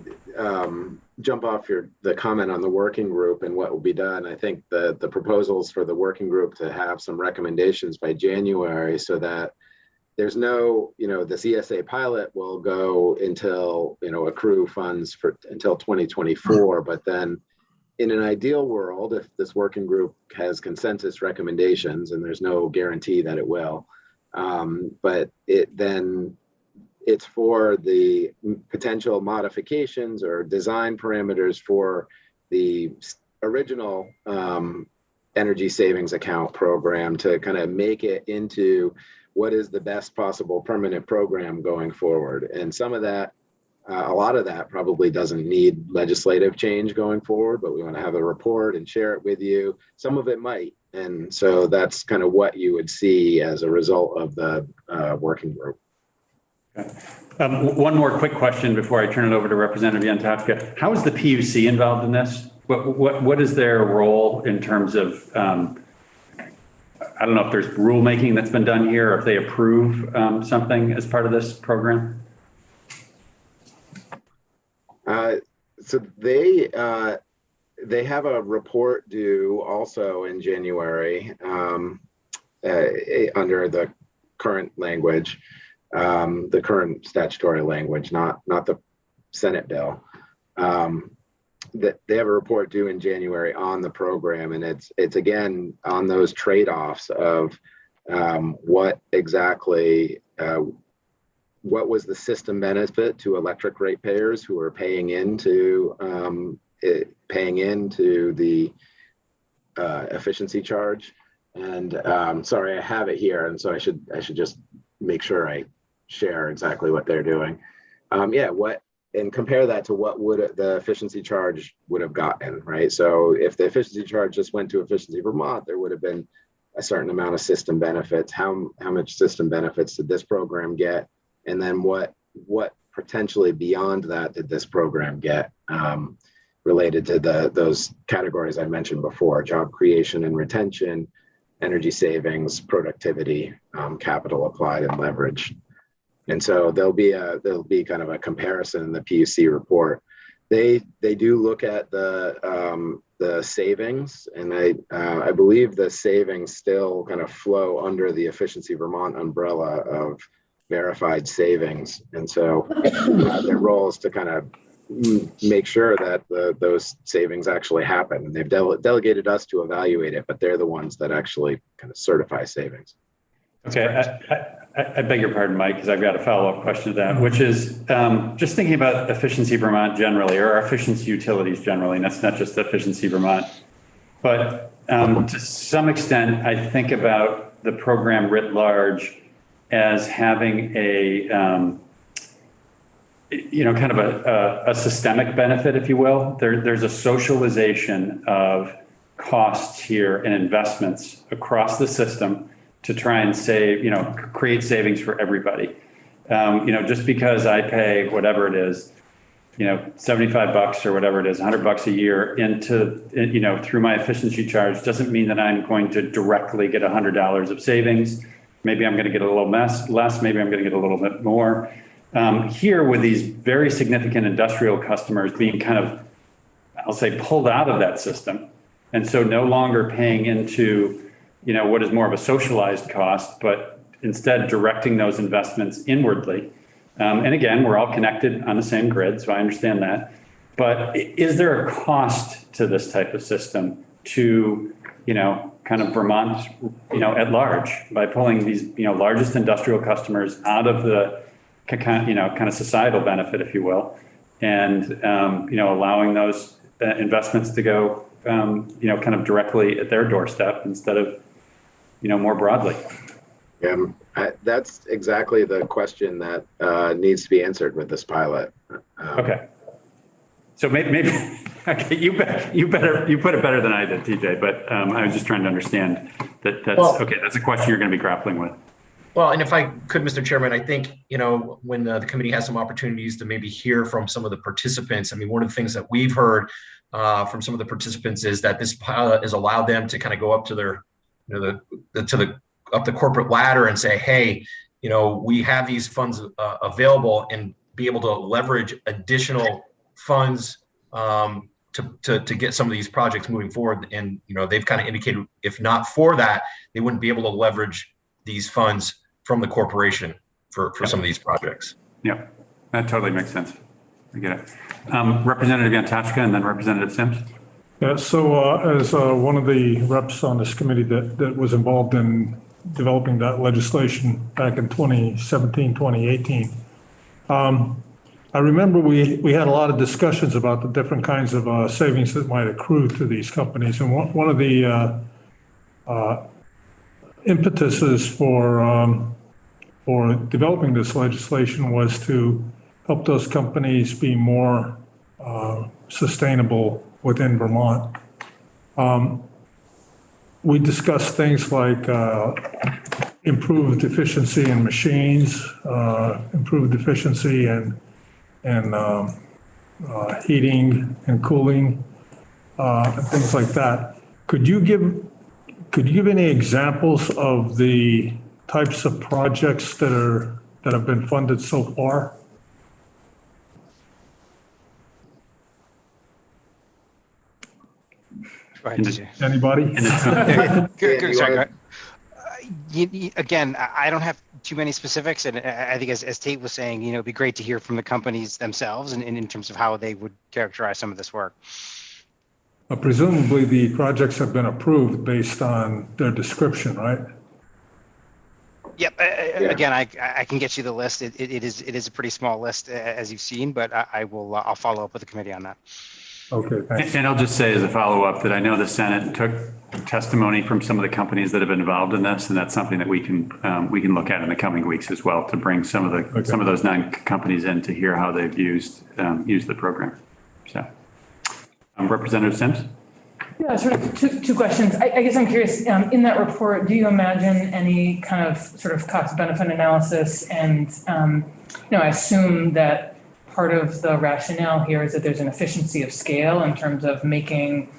jump off the comment on the working group and what will be done. I think the proposals for the working group to have some recommendations by January, so that there's no, the CSA pilot will go until, accrue funds until 2024. But then in an ideal world, if this working group has consensus recommendations, and there's no guarantee that it will, but it's for the potential modifications or design parameters for the original energy savings account program to kind of make it into what is the best possible permanent program going forward. And some of that, a lot of that probably doesn't need legislative change going forward, but we want to have a report and share it with you. Some of it might. And so that's kind of what you would see as a result of the working group. Okay. One more quick question before I turn it over to Representative Yantafka. How is the PUC involved in this? What is their role in terms of, I don't know if there's rulemaking that's been done here, or if they approve something as part of this program? So they, they have a report due also in January under the current language, the current statutory language, not the Senate bill. That they have a report due in January on the program, and it's again on those trade-offs of what exactly what was the system benefit to electric ratepayers who are paying into the efficiency charge. And sorry, I have it here, and so I should just make sure I share exactly what they're doing. And compare that to what would the efficiency charge would have gotten, right? So if the efficiency charge just went to Efficiency Vermont, there would have been a certain amount of system benefits. How much system benefits did this program get? And then what potentially beyond that did this program get related to those categories I mentioned before: job creation and retention, energy savings, productivity, capital applied, and leverage. And so there'll be kind of a comparison in the PUC report. They do look at the savings, and I believe the savings still kind of flow under the Efficiency Vermont umbrella of verified savings. And so their role is to kind of make sure that those savings actually happen. And they've delegated us to evaluate it, but they're the ones that actually kind of certify savings. Okay, I beg your pardon, Mike, because I've got a follow-up question to that, which is just thinking about Efficiency Vermont generally, or our efficiency utilities generally, and that's not just Efficiency Vermont. But to some extent, I think about the program writ large as having a, kind of a systemic benefit, if you will. There's a socialization of costs here and investments across the system to try and save, create savings for everybody. Just because I pay whatever it is, $75 or whatever it is, $100 a year through my efficiency charge doesn't mean that I'm going to directly get $100 of savings. Maybe I'm going to get a little less, maybe I'm going to get a little bit more. Here with these very significant industrial customers being kind of, I'll say, pulled out of that system. And so no longer paying into what is more of a socialized cost, but instead directing those investments inwardly. And again, we're all connected on the same grid, so I understand that. But is there a cost to this type of system to, kind of Vermont, at large, by pulling these, largest industrial customers out of the, kind of societal benefit, if you will, and, allowing those investments to go, kind of directly at their doorstep instead of, more broadly? Yeah, that's exactly the question that needs to be answered with this pilot. Okay. So maybe okay, you put it better than I did, TJ, but I was just trying to understand that's okay. That's a question you're going to be grappling with. Well, and if I could, Mr. Chairman, I think, when the committee has some opportunities to maybe hear from some of the participants, I mean, one of the things that we've heard from some of the participants is that this pilot has allowed them to kind of go up to their up the corporate ladder and say, hey, we have these funds available, and be able to leverage additional funds to get some of these projects moving forward. And, they've kind of indicated if not for that, they wouldn't be able to leverage these funds from the corporation for some of these projects. Yeah, that totally makes sense. I get it. Representative Yantashka and then Representative Sims. Yeah, so as one of the reps on this committee that was involved in developing that legislation back in 2017, 2018, I remember we had a lot of discussions about the different kinds of savings that might accrue to these companies. And one of the impetuses for developing this legislation was to help those companies be more sustainable within Vermont. We discussed things like improved efficiency in machines, improved efficiency in heating and cooling, and things like that. Could you give any examples of the types of projects that have been funded so far? Go ahead, TJ. Anybody? In the Good, sorry, go ahead. Again, I don't have too many specifics, and I think as Tate was saying, it'd be great to hear from the companies themselves and in terms of how they would characterize some of this work. Presumably the projects have been approved based on their description, right? Yep. Again, I can get you the list. It is a pretty small list, as you've seen, but I'll follow up with the committee on that. Okay, thanks. And I'll just say as a follow-up that I know the Senate took testimony from some of the companies that have been involved in this, and that's something that we can look at in the coming weeks as well, to bring some of those 9 companies in to hear how they've used the program. So, Representative Sims. Yeah, sort of two questions. I guess I'm curious, in that report, do you imagine any kind of sort of cost benefit analysis? And, I assume that part of the rationale here is that there's an efficiency of scale in terms of making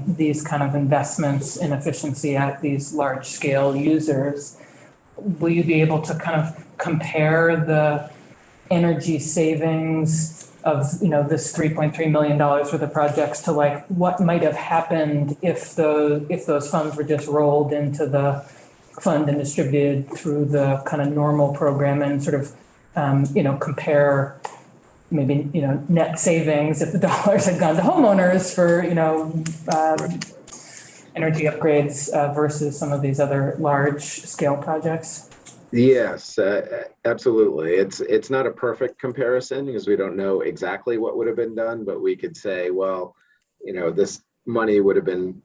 these kind of investments in efficiency at these large scale users. Will you be able to kind of compare the energy savings of this $3.3 million worth of projects to like what might have happened if those funds were just rolled into the fund and distributed through the kind of normal program, and sort of compare maybe net savings if the dollars had gone to homeowners for energy upgrades versus some of these other large scale projects? Yes, absolutely. It's not a perfect comparison because we don't know exactly what would have been done, but we could say, well, this money would have been,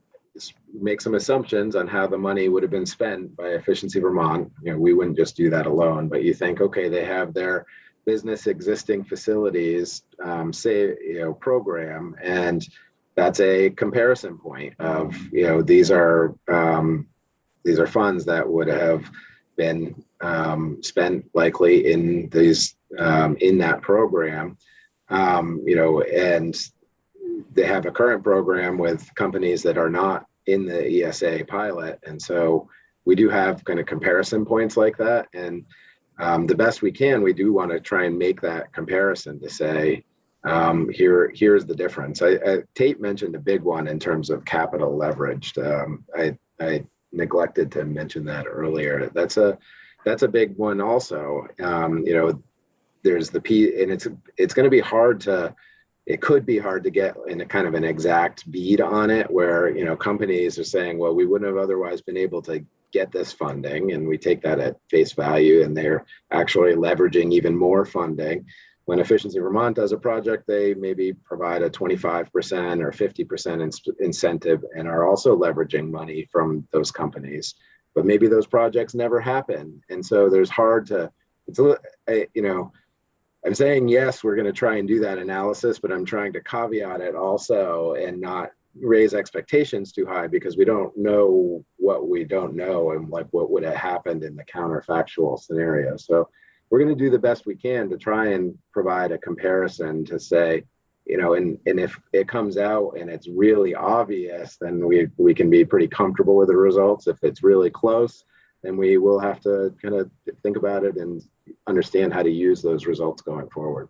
make some assumptions on how the money would have been spent by Efficiency Vermont. We wouldn't just do that alone, but you think, okay, they have their business existing facilities program, and that's a comparison point of these are funds that would have been spent likely in these in that program, and they have a current program with companies that are not in the ESA pilot, and so we do have kind of comparison points like that, and the best we can, we do want to try and make that comparison to say, here's the difference. Tate mentioned a big one in terms of capital leveraged. I neglected to mention that earlier. That's a big one also. There's the P, and it's going to be hard to, it could be hard to get in a kind of an exact bead on it, where companies are saying, well, we wouldn't have otherwise been able to get this funding, and we take that at face value, and they're actually leveraging even more funding. When Efficiency Vermont does a project, they maybe provide a 25% or 50% incentive and are also leveraging money from those companies. But maybe those projects never happen. And so there's hard to, I'm saying, yes, we're going to try and do that analysis, but I'm trying to caveat it also and not raise expectations too high, because we don't know what we don't know and like what would have happened in the counterfactual scenario. So we're going to do the best we can to try and provide a comparison to say, and if it comes out and it's really obvious, then we can be pretty comfortable with the results. If it's really close, then we will have to kind of think about it and understand how to use those results going forward.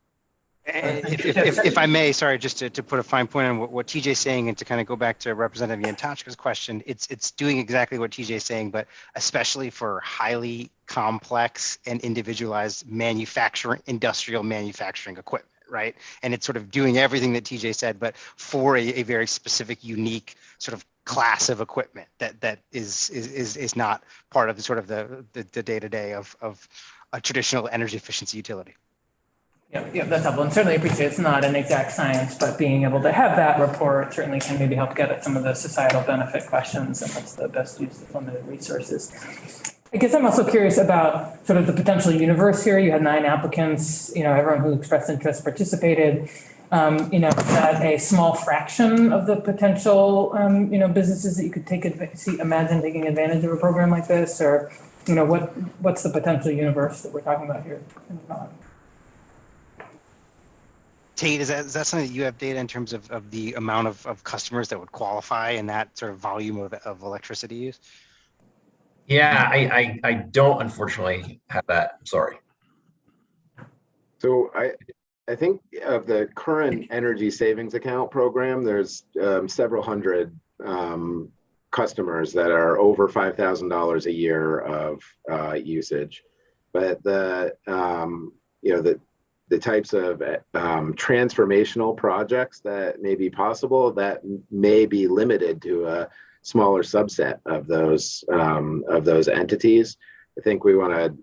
If I may, sorry, just to put a fine point on what TJ's saying, and to kind of go back to Representative Yantachka's question, it's doing exactly what TJ's saying, but especially for highly complex and individualized industrial manufacturing equipment, right? And it's sort of doing everything that TJ said, but for a very specific, unique sort of class of equipment that is not part of the sort of the day-to-day of a traditional energy efficiency utility. Yeah, that's helpful, and certainly appreciate it's not an exact science, but being able to have that report certainly can maybe help get at some of the societal benefit questions and what's the best use of limited resources. I guess I'm also curious about sort of the potential universe here. You had 9 applicants, everyone who expressed interest participated. Is that a small fraction of the potential, businesses that you could imagine taking advantage of a program like this, or, what's the potential universe that we're talking about here? Tate, is that something that you have data in terms of the amount of customers that would qualify in that sort of volume of electricity use? Yeah, I don't unfortunately have that. I'm sorry. So I think of the current energy savings account program, there's several hundred customers that are over $5,000 a year of usage, but the types of transformational projects that may be possible, that may be limited to a smaller subset of those entities. I think we want to,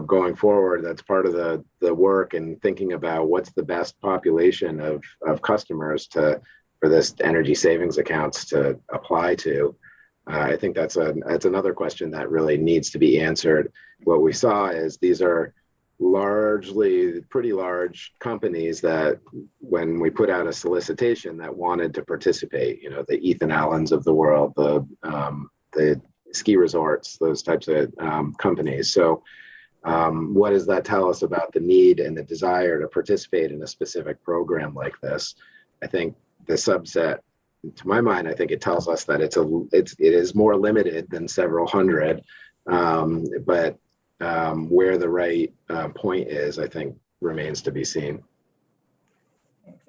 going forward, that's part of the work and thinking about what's the best population of customers for this energy savings accounts to apply to. I think that's another question that really needs to be answered. What we saw is these are largely pretty large companies that, when we put out a solicitation, that wanted to participate, the Ethan Allens of the world, the ski resorts, those types of companies. So what does that tell us about the need and the desire to participate in a specific program like this? I think the subset, to my mind, I think it tells us that it is more limited than several hundred, but where the right point is, I think, remains to be seen.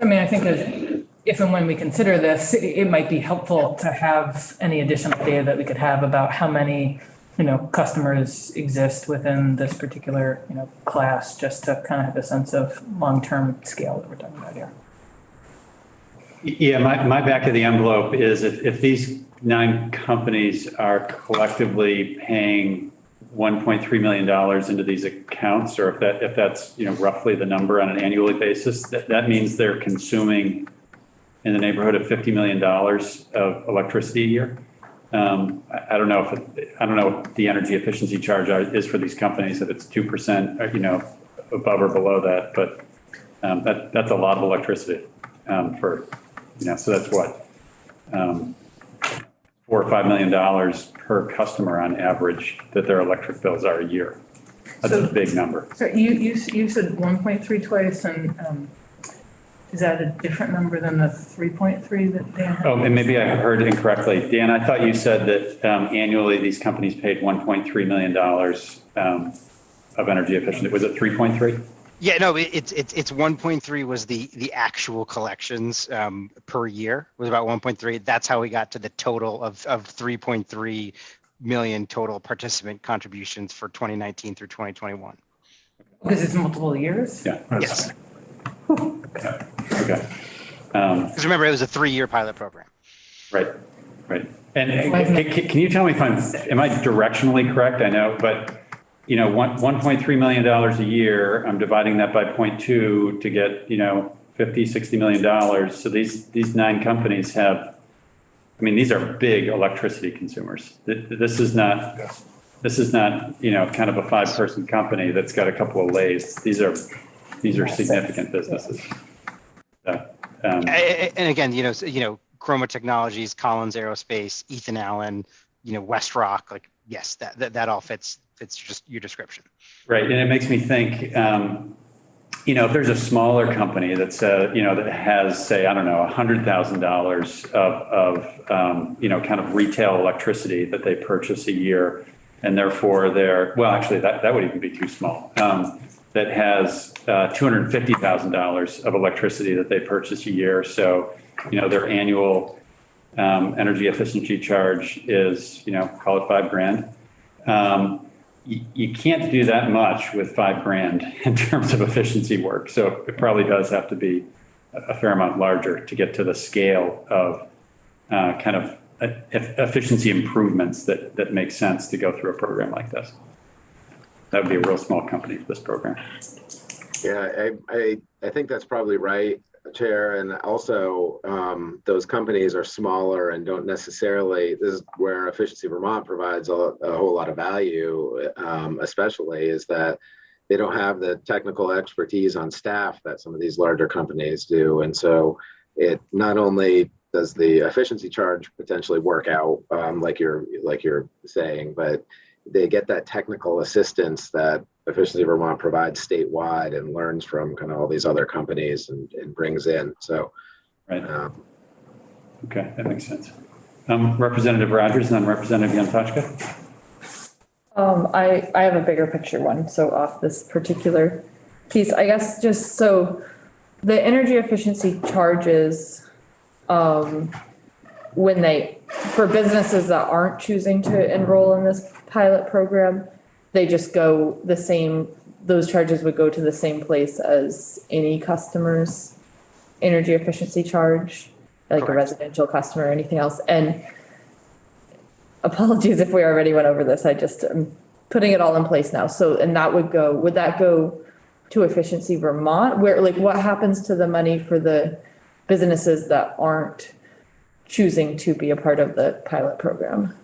I mean, I think if and when we consider this, it might be helpful to have any additional data that we could have about how many, customers exist within this particular, class, just to kind of have a sense of long-term scale that we're talking about here. Yeah, my back of the envelope is if these 9 companies are collectively paying $1.3 million into these accounts, or if that's roughly the number on an annual basis, that means they're consuming in the neighborhood of $50 million of electricity a year. I don't know what the energy efficiency charge is for these companies, if it's 2%, above or below that, but that's a lot of electricity so that's what, $4 or $5 million per customer on average that their electric bills are a year. That's a big number. So you said 1.3 twice, and is that a different number than the 3.3 that Dan had? Oh, and maybe I heard incorrectly. Dan, I thought you said that annually these companies paid $1.3 million of energy efficiency. Was it 3.3? Yeah, no, it's 1.3 was the actual collections per year, was about 1.3. That's how we got to the total of 3.3 million total participant contributions for 2019 through 2021. Because it's multiple years? Yeah. Yes. Okay. Because remember, it was a 3-year pilot program. Right. And can you tell me am I directionally correct? I know, but $1.3 million a year, I'm dividing that by 0.2 to get, $50-60 million. So these 9 companies have, these are big electricity consumers. This is not, kind of a 5-person company that's got a couple of lathes. These are significant businesses. And again, Chroma Technologies, Collins Aerospace, Ethan Allen, West Rock, yes, that all fits just your description. Right. And it makes me think, if there's a smaller company that's, that has, say, I don't know, $100,000 of kind of retail electricity that they purchase a year, and therefore that would even be too small, that has $250,000 of electricity that they purchase a year. So, their annual energy efficiency charge is, call it $5,000. You can't do that much with $5,000 in terms of efficiency work. So it probably does have to be a fair amount larger to get to the scale of kind of efficiency improvements that make sense to go through a program like this. That would be a real small company for this program. Yeah, I think that's probably right, Chair. And also, those companies are smaller and don't necessarily, this is where Efficiency Vermont provides a whole lot of value, especially, is that they don't have the technical expertise on staff that some of these larger companies do. And so it not only does the efficiency charge potentially work out, like you're saying, but they get that technical assistance that Efficiency Vermont provides statewide and learns from kind of all these other companies and brings in. So, right. Okay, that makes sense. Representative Rogers and then Representative Yantoshka. I have a bigger picture one. So off this particular piece, I guess just so the energy efficiency charges, for businesses that aren't choosing to enroll in this pilot program, they just go the same, those charges would go to the same place as any customer's energy efficiency charge, like a residential customer or anything else. And apologies if we already went over this. I'm putting it all in place now. So, and that would that go to Efficiency Vermont? Where, like, what happens to the money for the businesses that aren't choosing to be a part of the pilot program?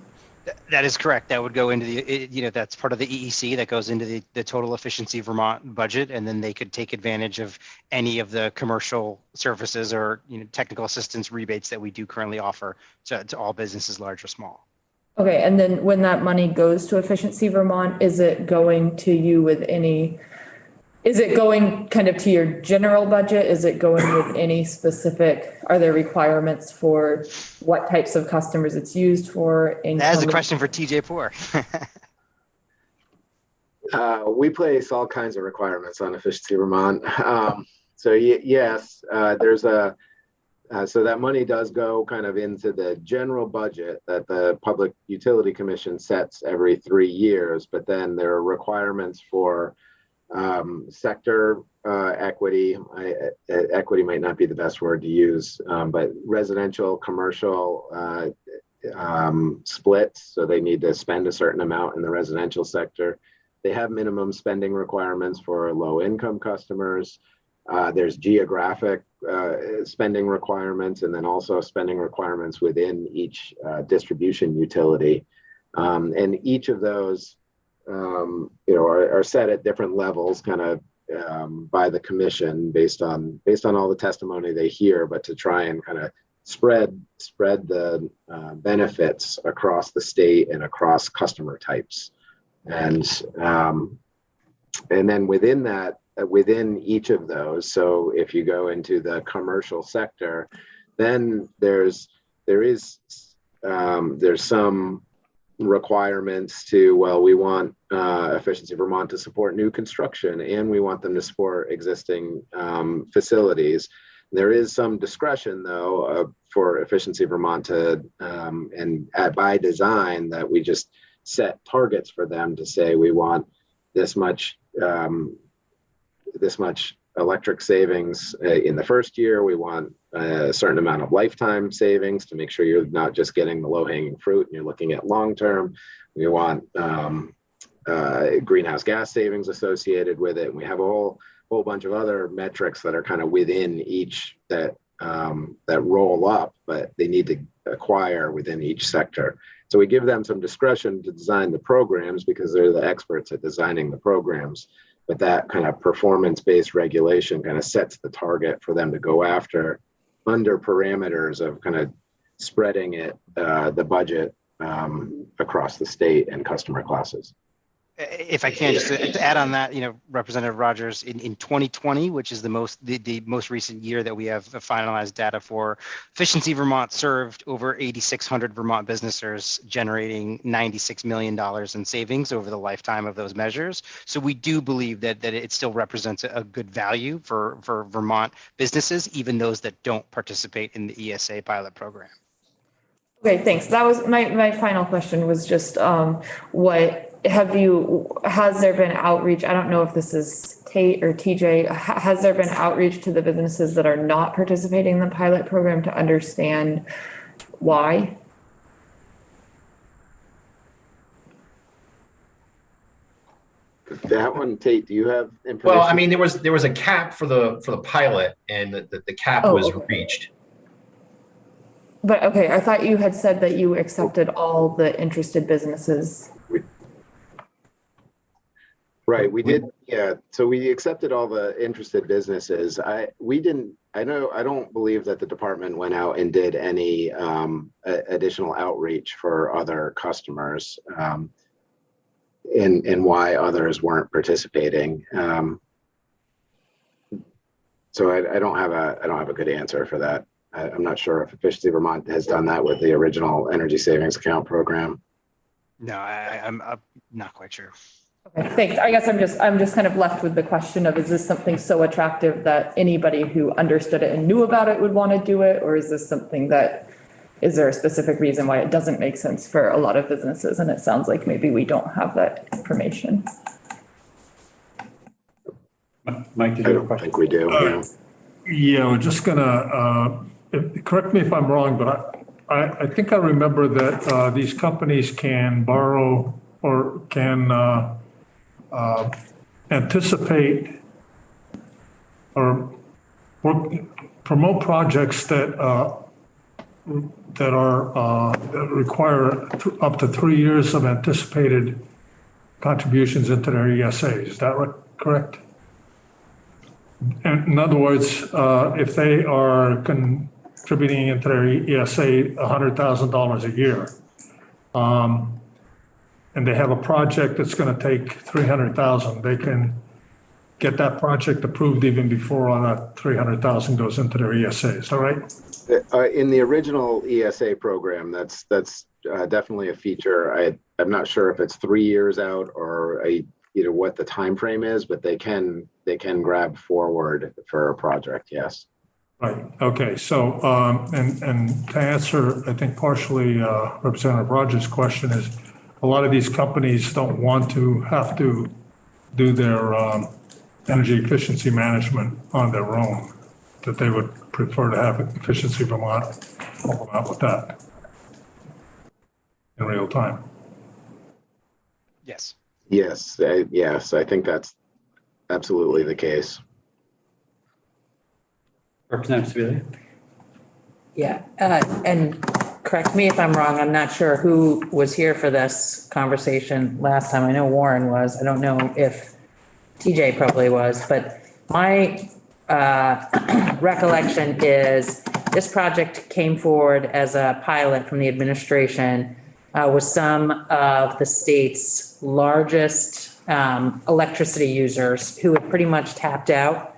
That is correct. That would go into that's part of the EEC that goes into the Total Efficiency Vermont budget. And then they could take advantage of any of the commercial services or, technical assistance rebates that we do currently offer to all businesses, large or small. Okay. And then when that money goes to Efficiency Vermont, is it going to you with is it going kind of to your general budget? Is it going with any specific, are there requirements for what types of customers it's used for? That's a question for TJ Poor. We place all kinds of requirements on Efficiency Vermont. Yes, there's so that money does go kind of into the general budget that the Public Utility Commission sets every 3 years, but then there are requirements for sector equity. Equity might not be the best word to use, but residential, commercial splits. So they need to spend a certain amount in the residential sector. They have minimum spending requirements for low income customers. There's geographic spending requirements, and then also spending requirements within each distribution utility. And each of those are set at different levels, kind of by the commission based on all the testimony they hear, but to try and kind of spread the benefits across the state and across customer types. And then within each of those, so if you go into the commercial sector, then there's some requirements to, well, we want Efficiency Vermont to support new construction, and we want them to support existing facilities. There is some discretion, though, for Efficiency Vermont to, by design, that we just set targets for them to say we want this much electric savings in the first year. We want a certain amount of lifetime savings to make sure you're not just getting the low-hanging fruit and you're looking at long-term. We want greenhouse gas savings associated with it. And we have a whole bunch of other metrics that are kind of within each that roll up, but they need to acquire within each sector. So we give them some discretion to design the programs because they're the experts at designing the programs. But that kind of performance-based regulation kind of sets the target for them to go after under parameters of kind of spreading it, the budget across the state and customer classes. If I can just to add on that, Representative Rogers, in 2020, which is the most recent year that we have finalized data for, Efficiency Vermont served over 8,600 Vermont businesses, generating $96 million in savings over the lifetime of those measures. So we do believe that it still represents a good value for Vermont businesses, even those that don't participate in the ESA pilot program. Okay, thanks. That was my final question was just has there been outreach? I don't know if this is Tate or TJ. Has there been outreach to the businesses that are not participating in the pilot program to understand why? That one, Tate, do you have information? Well, I mean, there was a cap for the pilot, and the cap was reached. But okay, I thought you had said that you accepted all the interested businesses. Right, we did. Yeah, so we accepted all the interested businesses. I don't believe that the department went out and did any additional outreach for other customers, and why others weren't participating. So I don't have a good answer for that. I'm not sure if Efficiency Vermont has done that with the original energy savings account program. No, I'm not quite sure. Okay, thanks. I guess I'm just kind of left with the question of, is this something so attractive that anybody who understood it and knew about it would want to do it? Or is this something that is there a specific reason why it doesn't make sense for a lot of businesses? And it sounds like maybe we don't have that information. Mike, did I you have a don't question? think we do. Yeah. Yeah, we're just gonna, correct me if I'm wrong, but I think I remember that these companies can borrow or can anticipate or promote projects that that require up to 3 years of anticipated contributions into their ESA. Is that correct? In other words, if they are contributing into their ESA $100,000 a year, and they have a project that's going to take 300,000, they can get that project approved even before all that 300,000 goes into their ESA. Is that right? In the original ESA program, that's definitely a feature. I'm not sure if it's 3 years out or what the time frame is, but they can grab forward for a project. Yes. Right. Okay. So, and to answer, I think partially Representative Rogers' question is, a lot of these companies don't want to have to do their energy efficiency management on their own, that they would prefer to have Efficiency Vermont help them out with that in real time. Yes. Yes. Yes. I think that's absolutely the case. Representative Sevilla? Yeah, and correct me if I'm wrong, I'm not sure who was here for this conversation last time. I know Warren was. I don't know if TJ probably was, but my recollection is this project came forward as a pilot from the administration with some of the state's largest electricity users who had pretty much tapped out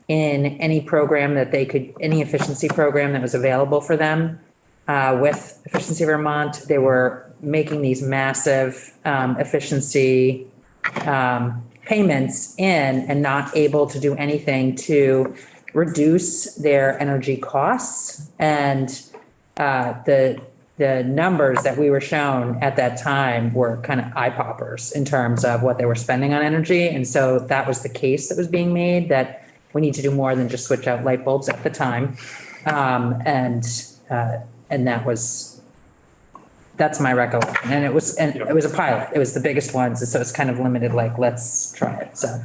in any program that they could, any efficiency program that was available for them. With Efficiency Vermont, they were making these massive efficiency payments in and not able to do anything to reduce their energy costs. And the numbers that we were shown at that time were kind of eye poppers in terms of what they were spending on energy. And so that was the case that was being made, that we need to do more than just switch out light bulbs at the time. And that's my recollection. And it was a pilot. It was the biggest ones. So it's kind of limited, like, let's try it. So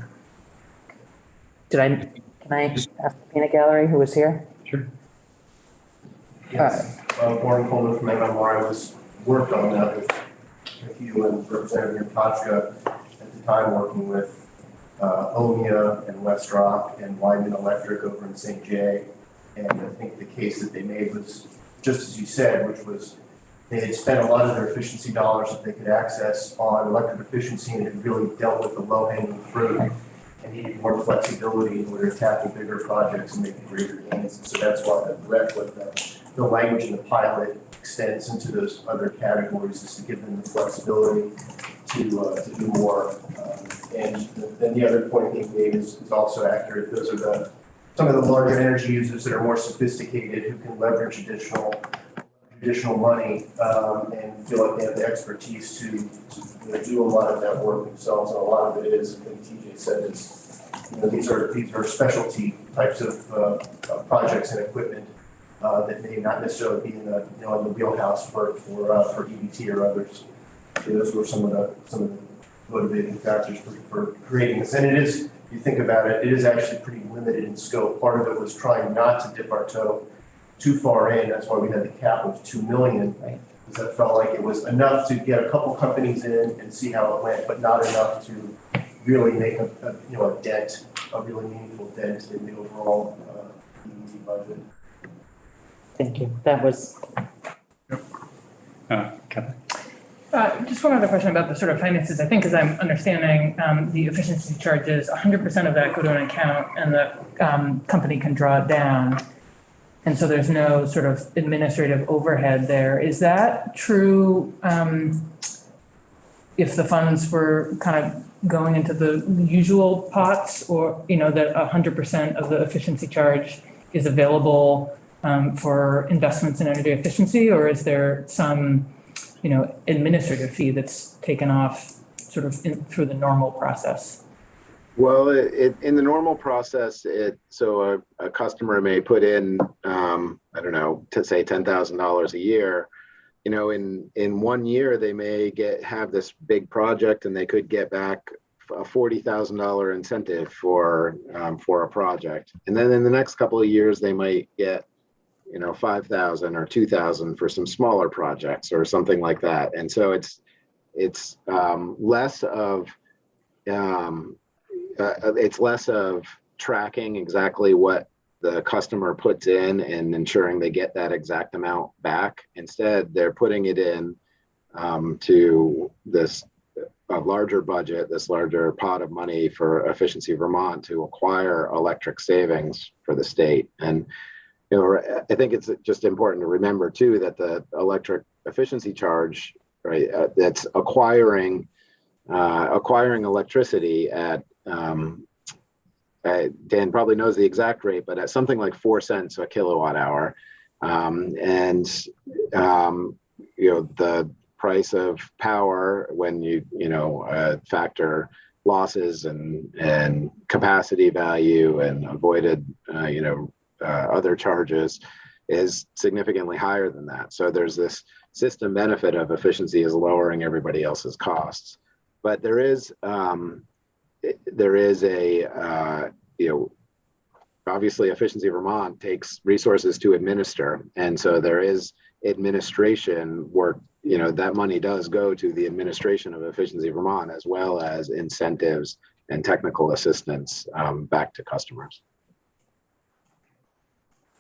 can I ask the peanut gallery who was here? Sure. Yes. Warren Coleman from MMR. I worked on that with you and Representative Natasha at the time, working with Omea and West Rock and Wyman Electric over in St. Jay. And I think the case that they made was just as you said, which was they had spent a lot of their efficiency dollars that they could access on electric efficiency, and it really dealt with the low-hanging fruit and needed more flexibility in order to tackle bigger projects and make greater gains. And so that's why the language in the pilot extends into those other categories, is to give them the flexibility to do more. And then the other point he made is also accurate. Those are some of the larger energy users that are more sophisticated, who can leverage additional money and feel like they have the expertise to do a lot of that work themselves. And a lot of it is, I think TJ said, is these are specialty types of projects and equipment that may not necessarily be in the wheelhouse for EBT or others. So those were some of the motivating factors for creating this. And it is, if you think about it, it is actually pretty limited in scope. Part of it was trying not to dip our toe too far in. That's why we had the cap of 2 million, right? Because I felt like it was enough to get a couple companies in and see how it went, but not enough to really make a dent, a really meaningful dent in the overall EBT budget. Thank you. That was. Kevin. Just one other question about the sort of finances. I think, as I'm understanding, the efficiency charges, 100% of that go to an account and the company can draw it down. And so there's no sort of administrative overhead there. Is that true if the funds were kind of going into the usual pots, or, that 100% of the efficiency charge is available for investments in energy efficiency, or is there some, administrative fee that's taken off sort of through the normal process? Well, in the normal process, so a customer may put in, I don't know, to say $10,000 a year. In 1 year, they may have this big project and they could get back a $40,000 incentive for a project. And then in the next couple of years, they might get, $5,000 or $2,000 for some smaller projects or something like that. And so it's less of tracking exactly what the customer puts in and ensuring they get that exact amount back. Instead, they're putting it in to a larger budget, this larger pot of money for Efficiency Vermont to acquire electric savings for the state. And I think it's just important to remember too that the electric efficiency charge, right, that's acquiring electricity at Dan probably knows the exact rate, but at something like 4 cents a kilowatt hour. The price of power when you factor losses and capacity value and avoided other charges is significantly higher than that. So there's this system benefit of efficiency is lowering everybody else's costs. But there is obviously Efficiency Vermont takes resources to administer. And so there is administration work, that money does go to the administration of Efficiency Vermont as well as incentives and technical assistance back to customers.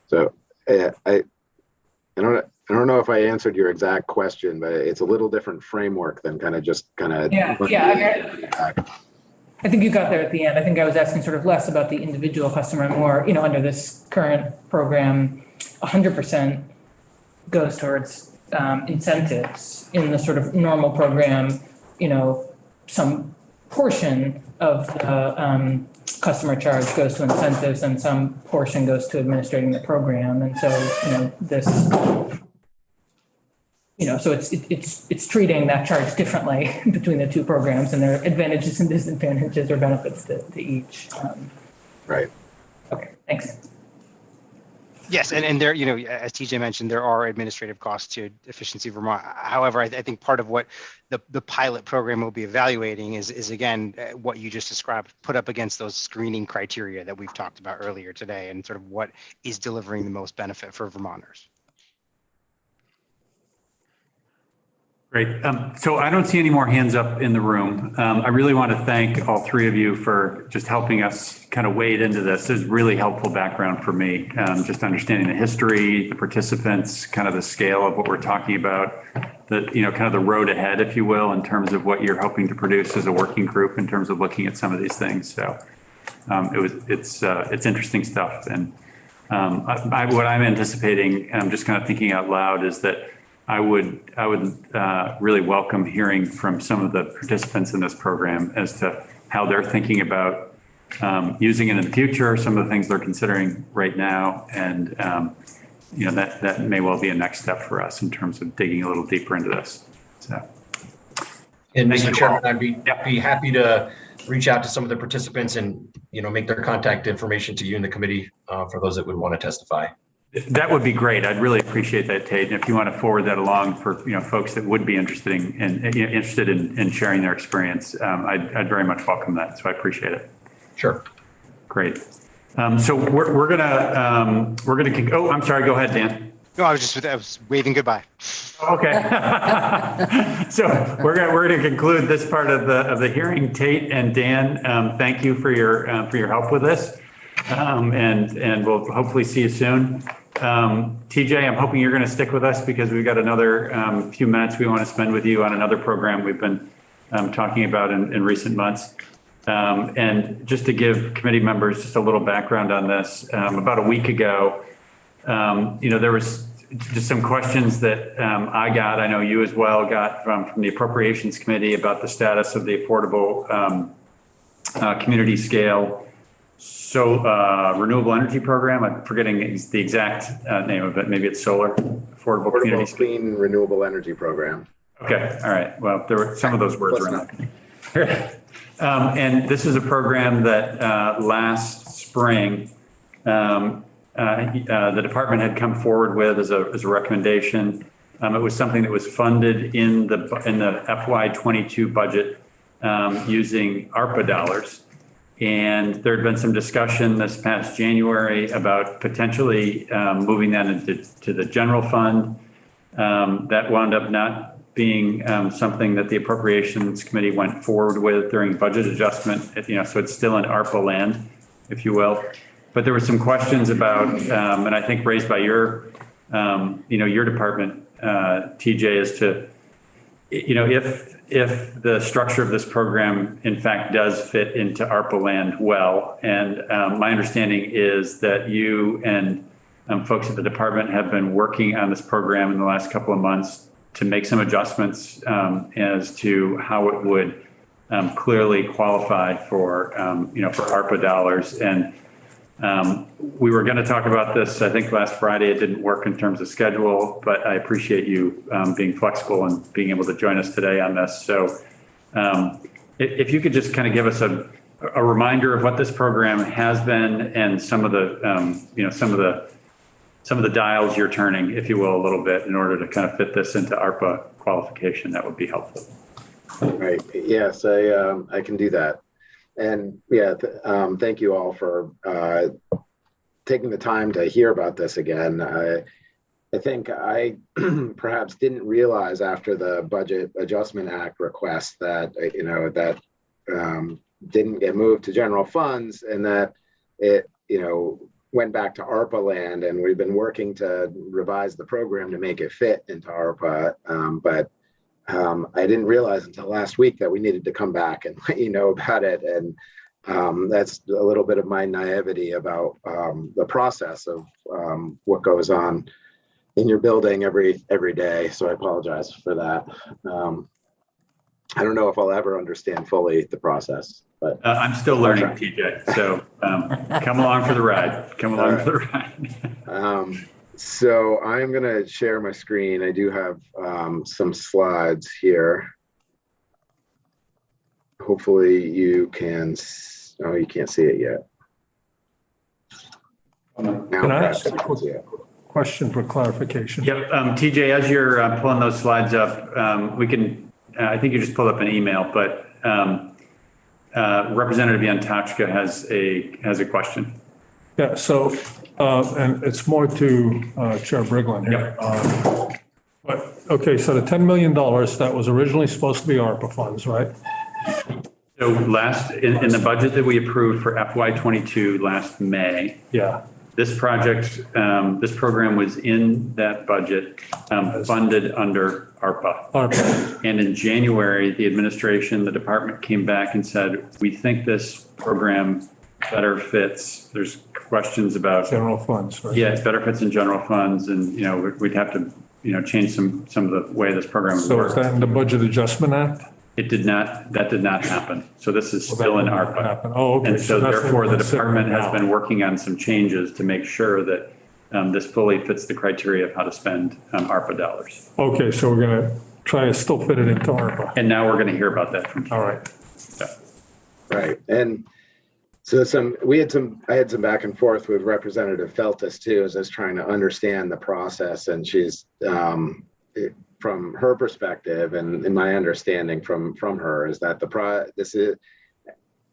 So I don't know if I answered your exact question, but it's a little different framework than Yeah. I think you got there at the end. I think I was asking sort of less about the individual customer and more, under this current program, 100% goes towards incentives. In the sort of normal program, some portion of the customer charge goes to incentives and some portion goes to administrating the program. And so, so it's treating that charge differently between the two programs, and there are advantages and disadvantages or benefits to each. Right. Okay, thanks. Yes, and there, as TJ mentioned, there are administrative costs to Efficiency Vermont. However, I think part of what the pilot program will be evaluating is again, what you just described, put up against those screening criteria that we've talked about earlier today, and sort of what is delivering the most benefit for Vermonters. Great. So I don't see any more hands up in the room. I really want to thank all three of you for just helping us kind of wade into this. This is really helpful background for me, just understanding the history, the participants, kind of the scale of what we're talking about, kind of the road ahead, if you will, in terms of what you're hoping to produce as a working group in terms of looking at some of these things. So it's interesting stuff. And what I'm anticipating, and I'm just kind of thinking out loud, is that I would really welcome hearing from some of the participants in this program as to how they're thinking about using it in the future, some of the things they're considering right now, and that may well be a next step for us in terms of digging a little deeper into this. So, and Mr. Chairman, I'd be happy to reach out to some of the participants and make their contact information to you and the committee for those that would want to testify. That would be great. I'd really appreciate that, Tate. And if you want to forward that along for folks that would be interested in sharing their experience, I'd very much welcome that. So I appreciate it. Sure. Great. So we're gonna. Oh, I'm sorry. Go ahead, Dan. No, I was waving goodbye. Okay. So we're gonna conclude this part of the hearing. Tate and Dan, thank you for your help with this, and we'll hopefully see you soon. TJ, I'm hoping you're going to stick with us because we've got another few minutes we want to spend with you on another program we've been talking about in recent months. And just to give committee members just a little background on this, about a week ago, there was just some questions that I know you as well got from the Appropriations Committee about the status of the affordable community scale So renewable energy program, I'm forgetting the exact name of it. Maybe it's solar, affordable communities. Clean renewable energy program. Okay, all right. Well, there were some of those words were in there. And this is a program that last spring, the department had come forward with as a recommendation. It was something that was funded in the FY22 budget using ARPA dollars. And there had been some discussion this past January about potentially moving that into the general fund. That wound up not being something that the Appropriations Committee went forward with during budget adjustment. So it's still in ARPA land, if you will. But there were some questions about, and I think raised by your department, TJ, as to, if the structure of this program in fact does fit into ARPA land well. And my understanding is that you and folks at the department have been working on this program in the last couple of months to make some adjustments as to how it would clearly qualify for ARPA dollars. And we were going to talk about this, I think last Friday. It didn't work in terms of schedule, but I appreciate you being flexible and being able to join us today on this. So if you could just kind of give us a reminder of what this program has been and some of the dials you're turning, if you will, a little bit in order to kind of fit this into ARPA qualification, that would be helpful. Right. Yes, I can do that. And yeah, thank you all for taking the time to hear about this again. I think I perhaps didn't realize after the Budget Adjustment Act request that, that didn't get moved to general funds, and that it, went back to ARPA land, and we've been working to revise the program to make it fit into ARPA. But I didn't realize until last week that we needed to come back and let you know about it. And that's a little bit of my naivety about the process of what goes on in your building every day. So I apologize for that. I don't know if I'll ever understand fully the process, but I'm still learning, TJ. So come along for the ride. Come along for the ride. So I'm going to share my screen. I do have some slides here. Hopefully you can, you can't see it yet. Can I ask a quick question for clarification? Yep. TJ, as you're pulling those slides up, we can, I think you just pulled up an email, but Representative Yantochka has a question. Yeah, so, and it's more to Chair Briglin here. Yep. But, okay, so the $10 million, that was originally supposed to be ARPA funds, right? So last, in the budget that we approved for FY22 last May, Yeah. this project, this program was in that budget, funded under ARPA. ARPA. And in January, the administration, the department came back and said, we think this program better fits. There's questions about General funds, right? Yeah, it better fits in general funds, and we'd have to change some of the way this program would So work. is that in the Budget Adjustment Act? It did not. That did not happen. So this is still in ARPA. Happen. Oh, okay. And so that's what therefore, we're the department has considering been working on some changes to make sure that this fully fits the criteria of how to spend ARPA dollars. now. Okay, so we're going to try to still fit it into ARPA. And now we're going to hear about that from you. All right. Right. And so I had some back and forth with Representative Feltus too, as I was trying to understand the process. And she's, from her perspective and in my understanding from her, is that this is,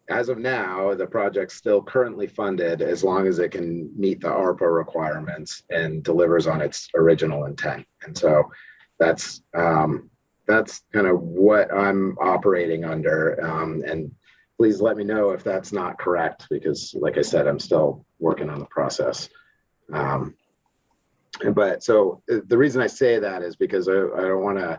as of now, the project's still currently funded as long as it can meet the ARPA requirements and delivers on its original intent. And so that's kind of what I'm operating under. And please let me know if that's not correct, because like I said, I'm still working on the process. But so the reason I say that is because I don't want to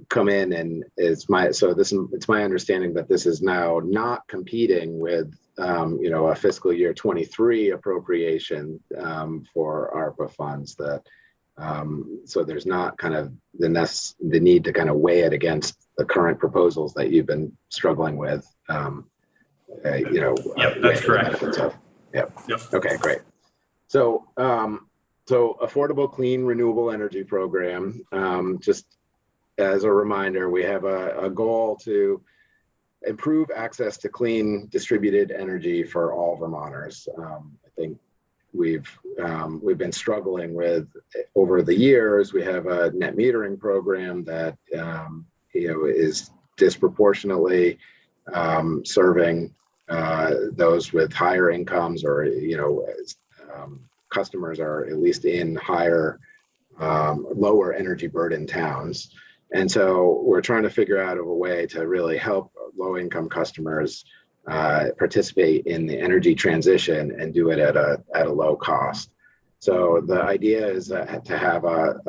come in and it's my understanding that this is now not competing with a fiscal year 23 appropriation for ARPA funds, that so there's not kind of the need to kind of weigh it against the current proposals that you've been struggling with. Yep, that's correct. Yep. Yep. Okay, great. So, so Affordable Clean Renewable Energy Program, just as a reminder, we have a goal to improve access to clean distributed energy for all Vermonters. I think we've been struggling with over the years. We have a net metering program that is disproportionately serving those with higher incomes, or customers are at least in higher, lower energy burden towns. And so we're trying to figure out a way to really help low-income customers participate in the energy transition and do it at a low cost. So the idea is to have a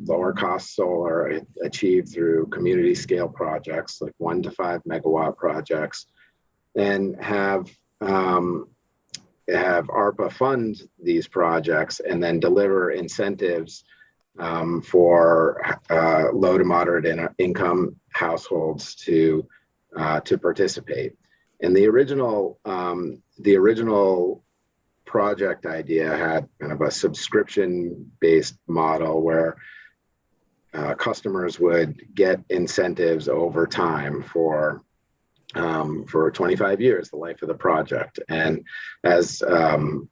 lower cost solar achieved through community scale projects like 1 to 5 megawatt projects, and have ARPA fund these projects and then deliver incentives for low to moderate income households to participate. And the original project idea had kind of a subscription-based model where customers would get incentives over time for 25 years, the life of the project. And as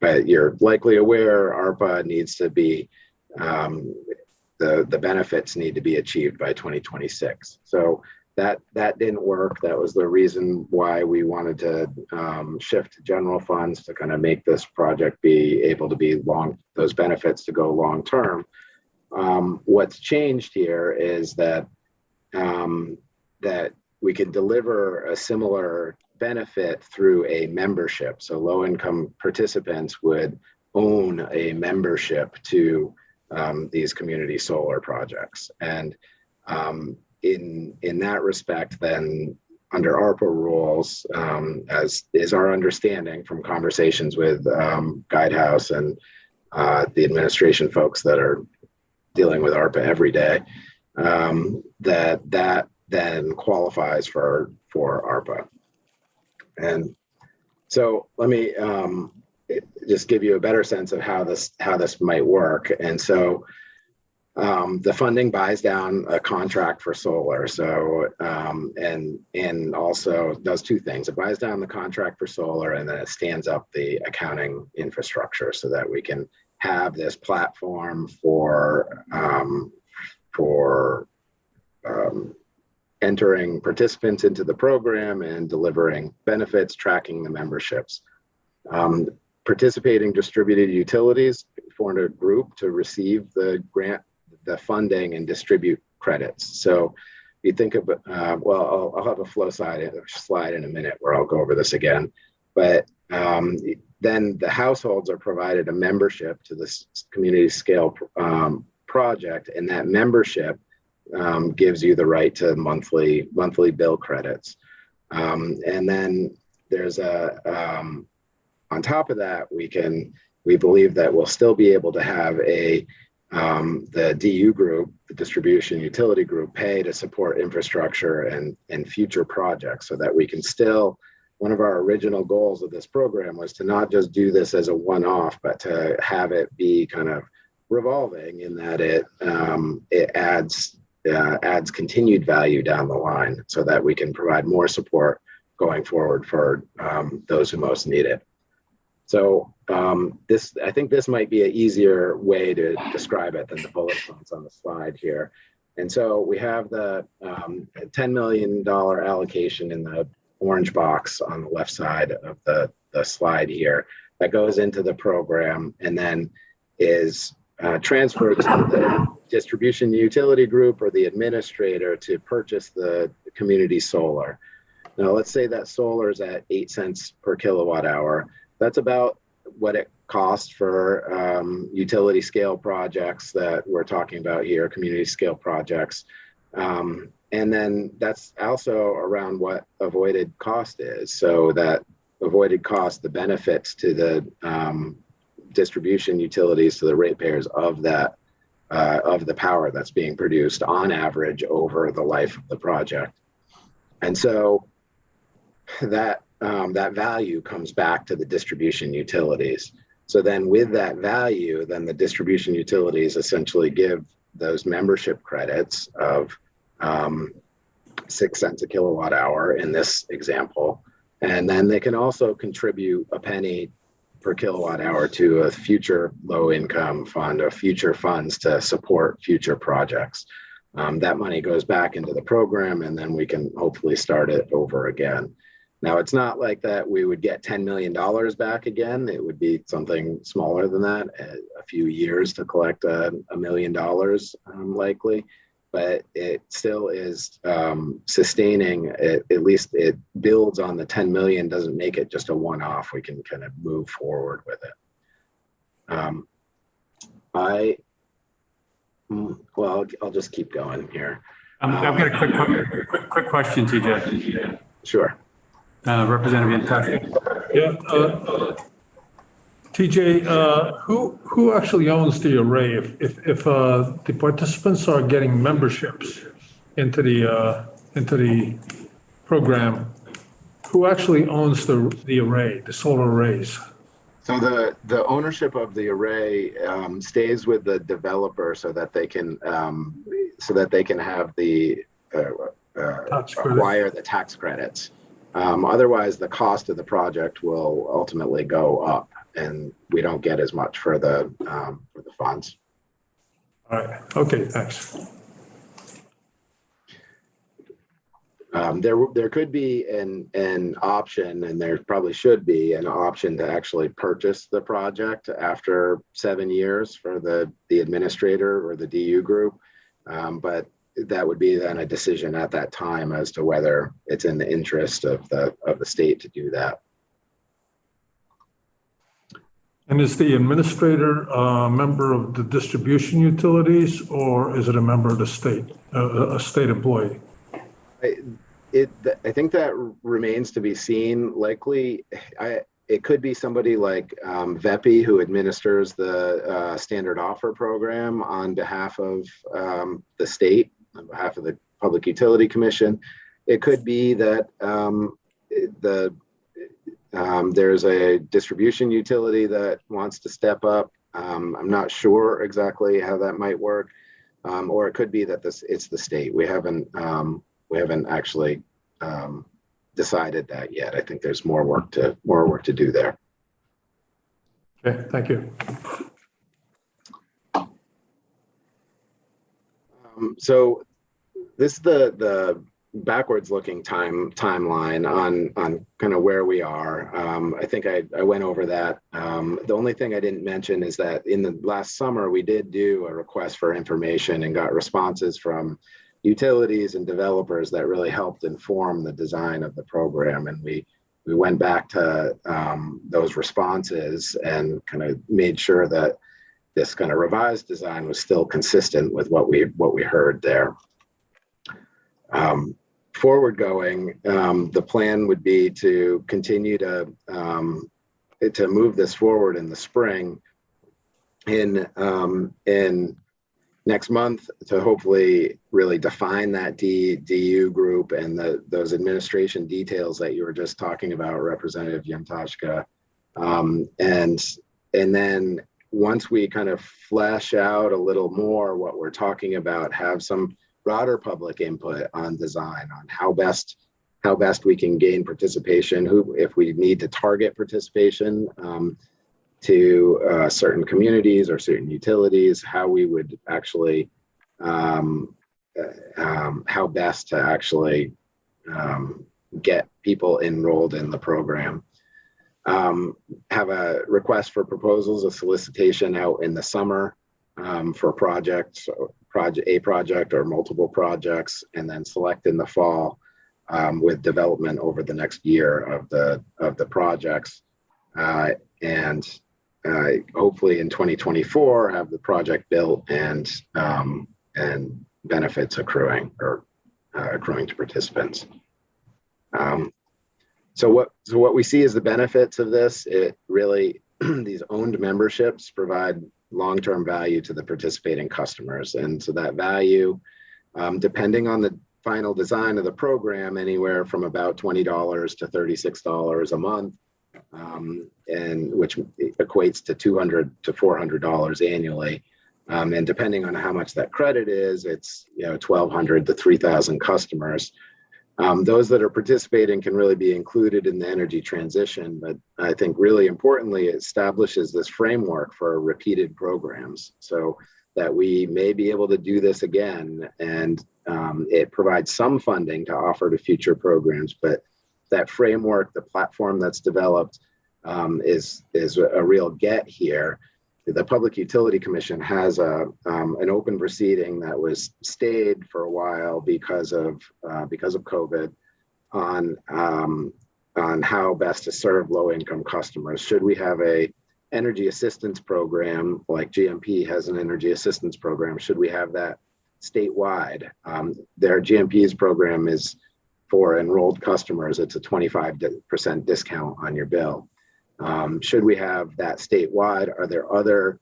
but you're likely aware, ARPA needs to be the benefits need to be achieved by 2026. So that didn't work. That was the reason why we wanted to shift to general funds to kind of make this project be able to be those benefits to go long term. What's changed here is that that we can deliver a similar benefit through a membership. So low income participants would own a membership to these community solar projects. And in that respect, then under ARPA rules, as is our understanding from conversations with Guidehouse and the administration folks that are dealing with ARPA every day, that then qualifies for ARPA. And so let me just give you a better sense of how this might work. And so the funding buys down a contract for solar. So and also does two things. It buys down the contract for solar, and then it stands up the accounting infrastructure so that we can have this platform for entering participants into the program and delivering benefits, tracking the memberships. Participating distributed utilities formed a group to receive the grant, the funding, and distribute credits. So you think of, well, I'll have a flow slide in a minute where I'll go over this again. But then the households are provided a membership to this community scale project, and that membership gives you the right to monthly bill credits. And then there's on top of that, we believe that we'll still be able to have the DU group, the distribution utility group, pay to support infrastructure and future projects, so that we can still, one of our original goals of this program was to not just do this as a one-off, but to have it be kind of revolving, in that it adds continued value down the line, so that we can provide more support going forward for those who most need it. So I think this might be an easier way to describe it than the bullet points on the slide here. And so we have the $10 million allocation in the orange box on the left side of the slide here that goes into the program, and then is transferred to the distribution utility group or the administrator to purchase the community solar. Now, let's say that solar is at 8 cents per kilowatt hour. That's about what it costs for utility scale projects that we're talking about here, community scale projects. And then that's also around what avoided cost is. So that avoided cost, the benefits to the distribution utilities, to the ratepayers of that, of the power that's being produced on average over the life of the project. And so that that value comes back to the distribution utilities. So then with that value, then the distribution utilities essentially give those membership credits of 6 cents a kilowatt hour in this example. And then they can also contribute a penny per kilowatt hour to a future low income fund or future funds to support future projects. That money goes back into the program, and then we can hopefully start it over again. Now, it's not like that we would get $10 million back again. It would be something smaller than that, a few years to collect $1 million likely, but it still is sustaining, at least it builds on the 10 million, doesn't make it just a one-off. We can kind of move forward with it. Well, I'll just keep going here. I've got a quick question, TJ. Sure. Representative Yantashi. Yeah, TJ, who actually owns the array? If the participants are getting memberships into the program, who actually owns the array, the solar arrays? So the ownership of the array stays with the developer so that they can have the acquire the tax credits. Otherwise, the cost of the project will ultimately go up, and we don't get as much for the funds. All right. Okay. Thanks. There could be an option, and there probably should be an option to actually purchase the project after 7 years for the administrator or the DU group, but that would be then a decision at that time as to whether it's in the interest of the state to do that. And is the administrator a member of the distribution utilities, or is it a member of the state, a state employee? I think that remains to be seen. Likely, it could be somebody like VEPI, who administers the standard offer program on behalf of the state, on behalf of the Public Utility Commission. It could be that there's a distribution utility that wants to step up. I'm not sure exactly how that might work, or it could be that it's the state. We haven't actually decided that yet. I think there's more work to do there. Okay, thank you. So this is the backwards looking timeline on kind of where we are. I think I went over that. The only thing I didn't mention is that in the last summer, we did do a request for information and got responses from utilities and developers that really helped inform the design of the program. And we went back to those responses and kind of made sure that this kind of revised design was still consistent with what we heard there. Forward going, the plan would be to continue to move this forward in the spring in next month to hopefully really define that DU group and those administration details that you were just talking about, Representative Yantashka. And then once we kind of flesh out a little more what we're talking about, have some broader public input on design, on how best we can gain participation, if we need to target participation to certain communities or certain utilities, how we would actually, how best to actually get people enrolled in the program. Have a request for proposals, a solicitation out in the summer for projects, a project or multiple projects, and then select in the fall with development over the next year of the projects. And hopefully in 2024 have the project built and benefits accruing to participants. So what we see as the benefits of this, it really these owned memberships provide long-term value to the participating customers, and so that value, depending on the final design of the program anywhere from about $20 to $36 a month, and which equates to $200 to $400 annually. And depending on how much that credit is, it's 1,200 to 3,000 customers. Those that are participating can really be included in the energy transition, but I think really importantly, it establishes this framework for repeated programs so that we may be able to do this again. And it provides some funding to offer to future programs, but that framework, the platform that's developed is a real get here. The Public Utility Commission has an open proceeding that was stayed for a while because of COVID on how best to serve low-income customers. Should we have a energy assistance program like GMP has an energy assistance program? Should we have that statewide? Their GMP's program is for enrolled customers. It's a 25% discount on your bill. Should we have that statewide? Are there other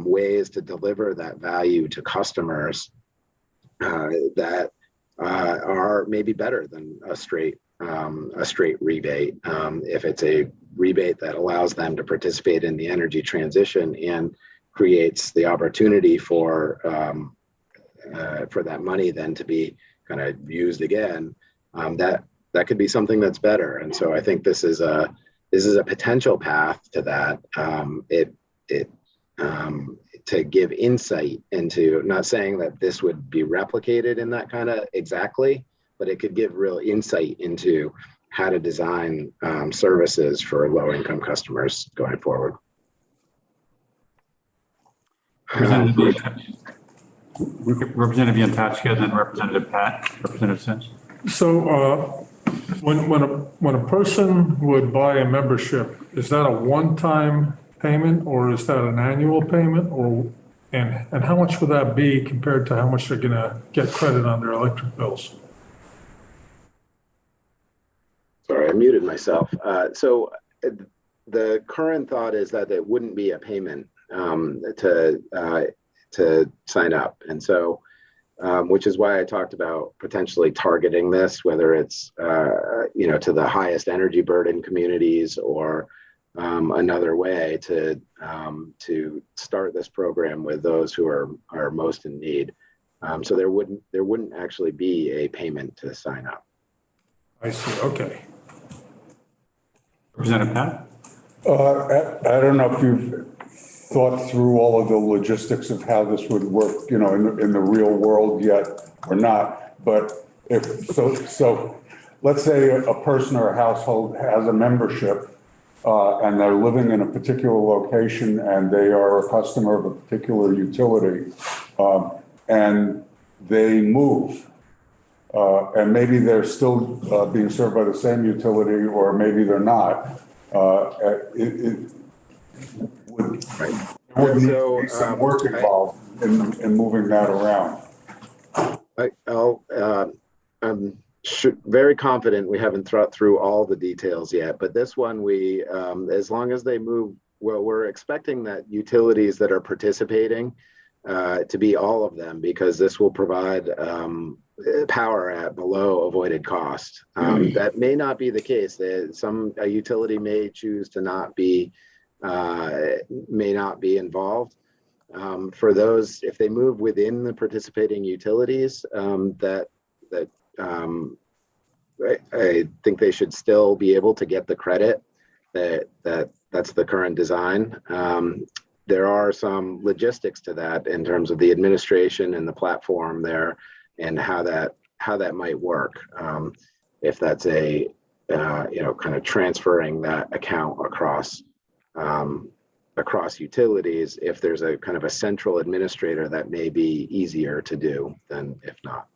ways to deliver that value to customers that are maybe better than a straight rebate? If it's a rebate that allows them to participate in the energy transition and creates the opportunity for that money then to be kind of used again, that could be something that's better. And so I think this is a potential path to that. To give insight into, not saying that this would be replicated in that kind of exactly, but it could give real insight into how to design services for low-income customers going forward. Representative Yantachka, then Representative Pat, Representative Sims. So when a person would buy a membership, is that a one-time payment or is that an annual payment, and how much would that be compared to how much they're going to get credit on their electric bills? Sorry, I muted myself. So the current thought is that it wouldn't be a payment to sign up, and so which is why I talked about potentially targeting this, whether it's to the highest energy burden communities or another way to start this program with those who are most in need. So there wouldn't actually be a payment to sign up. I see. Okay. Representative Pat? I don't know if you've thought through all of the logistics of how this would work, in the real world yet or not. But so let's say a person or a household has a membership and they're living in a particular location and they are a customer of a particular utility and they move. And maybe they're still being served by the same utility, or maybe they're not. There would need to be some work involved in moving that around. I'm very confident we haven't thought through all the details yet, but this one we, as long as they move, well, we're expecting that utilities that are participating to be all of them, because this will provide power at below avoided cost. That may not be the case. A utility may choose to may not be involved. For those, if they move within the participating utilities, I think they should still be able to get the credit. That's the current design. There are some logistics to that in terms of the administration and the platform there, and how that might work. If that's a kind of transferring that account across utilities, if there's a kind of a central administrator, that may be easier to do than if not.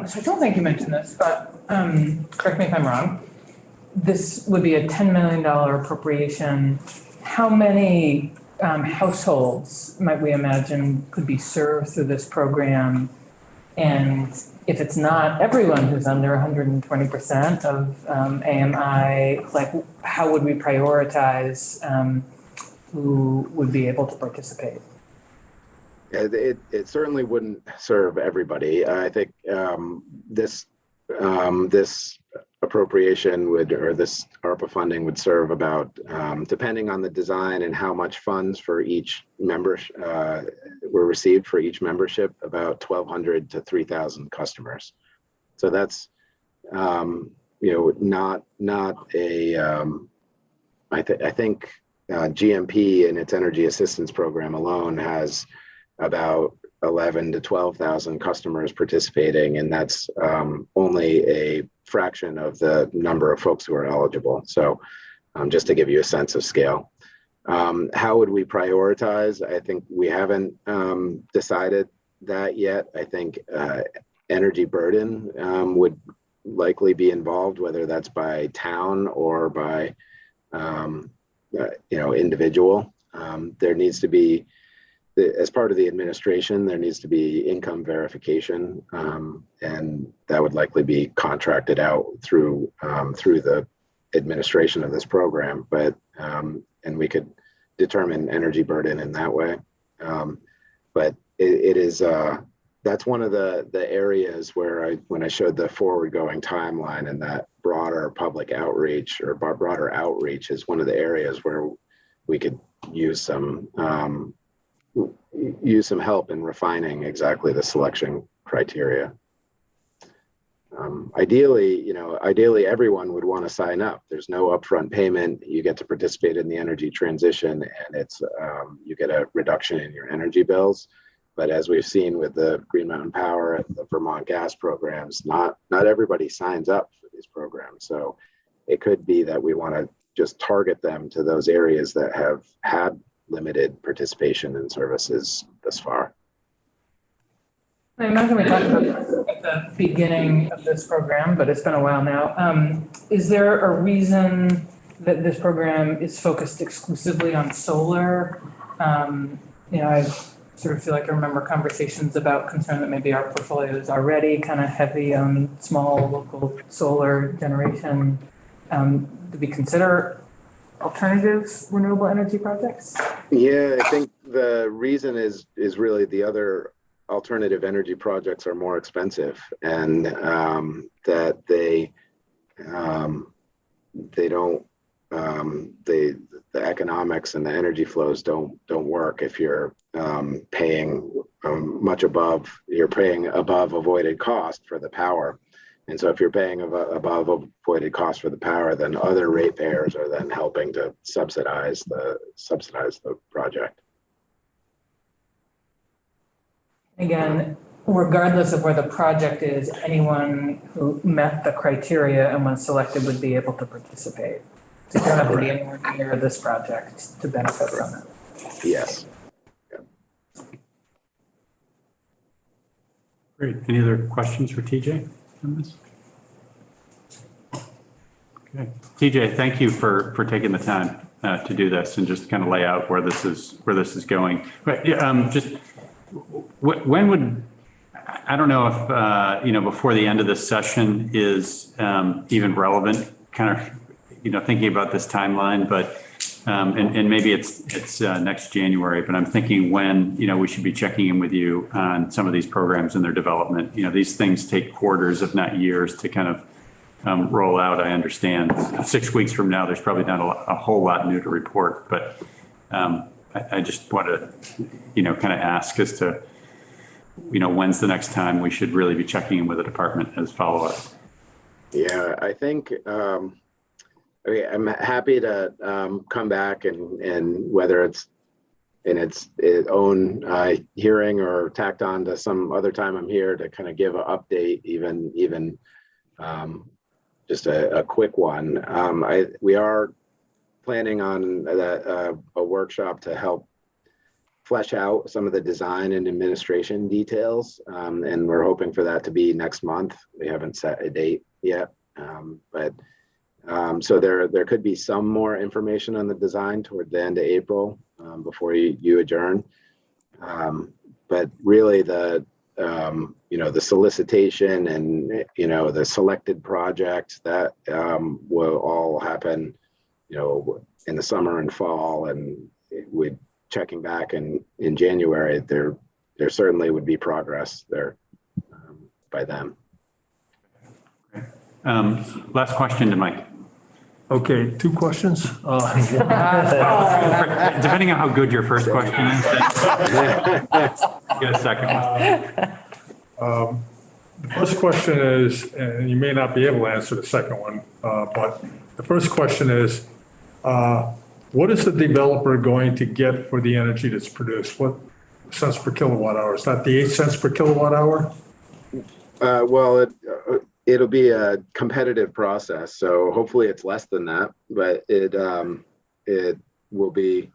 So I don't think you mentioned this, but correct me if I'm wrong. This would be a $10 million appropriation. How many households might we imagine could be served through this program? And if it's not everyone who's under 120% of AMI, like how would we prioritize who would be able to participate? It certainly wouldn't serve everybody. I think this appropriation or this ARPA funding would serve about, depending on the design and how much funds for each member were received for each membership, about 1,200 to 3,000 customers. So that's not a. I think GMP and its energy assistance program alone has about 11 to 12,000 customers participating, and that's only a fraction of the number of folks who are eligible. So just to give you a sense of scale. How would we prioritize? I think we haven't decided that yet. I think energy burden would likely be involved, whether that's by town or by individual. There needs to be, as part of the administration, there needs to be income verification, and that would likely be contracted out through the administration of this program. But and we could determine energy burden in that way. But it is that's one of the areas where when I showed the forward-going timeline and that broader public outreach or broader outreach is one of the areas where we could use some help in refining exactly the selection criteria. Ideally, everyone would want to sign up. There's no upfront payment. You get to participate in the energy transition, and it's you get a reduction in your energy bills. But as we've seen with the Green Mountain Power and the Vermont gas programs, not everybody signs up for these programs. So it could be that we want to just target them to those areas that have had limited participation in services thus far. I imagine we talked about this at the beginning of this program, but it's been a while now. Is there a reason that this program is focused exclusively on solar? I sort of feel like I remember conversations about concern that maybe our portfolio is already kind of heavy on small local solar generation. Do we consider alternative renewable energy projects? Yeah, I think the reason is really the other alternative energy projects are more expensive, and that the economics and the energy flows don't work if you're paying above avoided cost for the power. And so if you're paying above avoided cost for the power, then other ratepayers are then helping to subsidize the project. Again, regardless of where the project is, anyone who met the criteria and was selected would be able to participate. So you don't have to be anywhere near this project to benefit from it. Yes. Great. Any other questions for TJ on this? Okay. TJ, thank you for taking the time to do this and just kind of lay out where this is going. But just when would, I don't know if before the end of this session is even relevant, kind of thinking about this timeline, but and maybe it's next January, but I'm thinking when we should be checking in with you on some of these programs and their development. These things take quarters, if not years, to kind of roll out. I understand 6 weeks from now, there's probably not a whole lot new to report, but I just want to kind of ask as to when's the next time we should really be checking in with the department as follow-up. Yeah, I think. I'm happy to come back and whether it's in its own hearing or tacked on to some other time I'm here to kind of give an update, even just a quick one. We are planning on a workshop to help flesh out some of the design and administration details, and we're hoping for that to be next month. We haven't set a date yet, but. So there could be some more information on the design toward the end of April before you adjourn. But really the solicitation and the selected projects that will all happen in the summer and fall, and with checking back in January, there certainly would be progress there by then. Last question to Mike. Okay, two questions. Depending on how good your first question is, get a second one. The first question is, and you may not be able to answer the second one, but the first question is, what is the developer going to get for the energy that's produced? What cents per kilowatt hour? Is that the 8 cents per kilowatt hour? Well, it'll be a competitive process, so hopefully it's less than that, but it will be,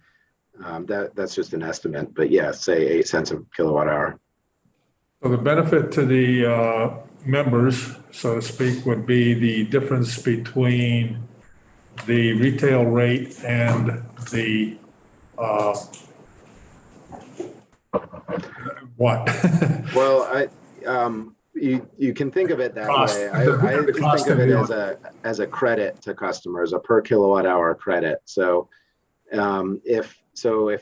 that's just an estimate, but yeah, say 8 cents a kilowatt hour. So the benefit to the members, so to speak, would be the difference between the retail rate and the what? Well, you can think of it that Cost. way. I just think of it as a credit to customers, a per kilowatt hour credit. So if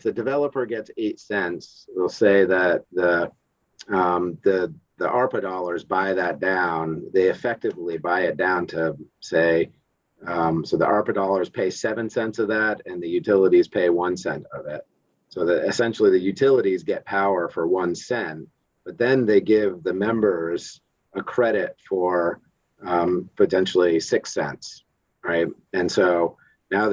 the developer gets 8 cents, we'll say that the ARPA dollars buy that down. They effectively buy it down to say, so the ARPA dollars pay 7 cents of that, and the utilities pay 1 cent of it. So that essentially the utilities get power for 1 cent, but then they give the members a credit for potentially 6 cents, right? And so now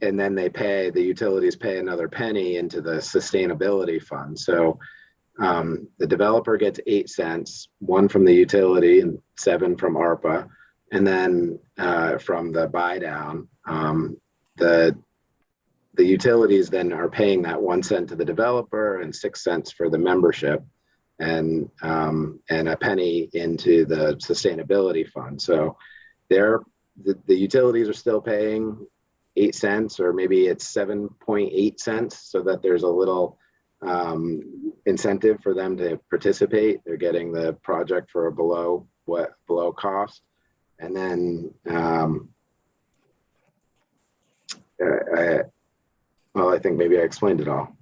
and then the utilities pay another penny into the sustainability fund. So the developer gets 8 cents, 1 from the utility and 7 from ARPA. And then from the buy down, the utilities then are paying that 1 cent to the developer and 6 cents for the membership, and a penny into the sustainability fund. So the utilities are still paying 8 cents, or maybe it's 7.8 cents, so that there's a little incentive for them to participate. They're getting the project for below cost. And then I think maybe I explained it all.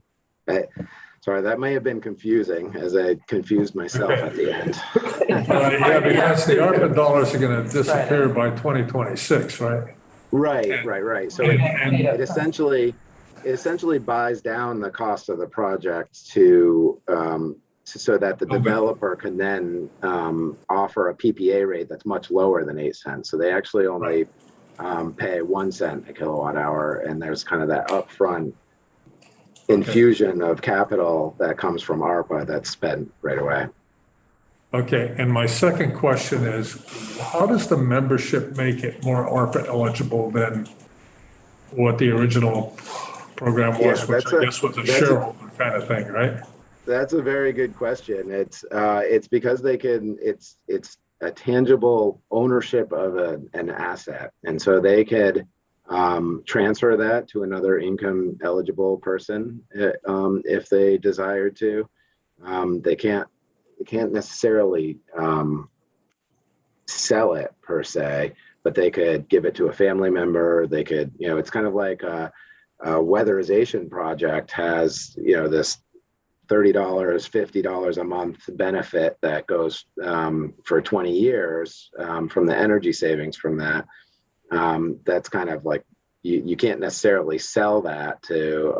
Sorry, that may have been confusing, as I confused myself at the end. Yeah, because the ARPA dollars are going to disappear by 2026, right? Right. So it essentially buys down the cost of the project to so that the developer can then offer a PPA rate that's much lower than 8 cents. So they actually only pay 1 cent a kilowatt hour, and there's kind of that upfront infusion of capital that comes from ARPA that's spent right away. Okay, and my second question is, how does the membership make it more ARPA eligible than what the original program was, which I guess was a shareholder kind of thing, right? That's a very good question. It's because it's a tangible ownership of an asset, and so they could transfer that to another income eligible person if they desired to. They can't necessarily sell it per se, but they could give it to a family member. They could, it's kind of like a weatherization project has, this $30, $50 a month benefit that goes for 20 years from the energy savings from that. That's kind of like, you can't necessarily sell that to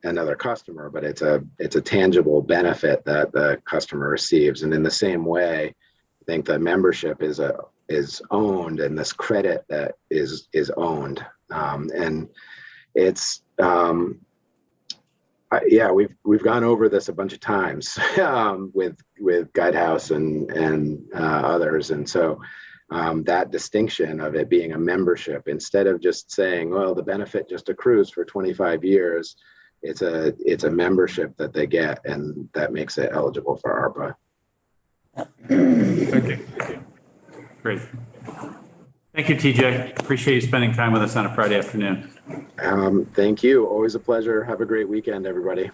another customer, but it's a tangible benefit that the customer receives. And in the same way, I think the membership is owned, and this credit that is owned. And it's we've gone over this a bunch of times with Guidehouse and others, and so that distinction of it being a membership, instead of just saying, well, the benefit just accrues for 25 years, it's a membership that they get, and that makes it eligible for ARPA. Thank you. Great. Thank you, TJ. Appreciate you spending time with us on a Friday afternoon. Thank you. Always a pleasure. Have a great weekend, everybody.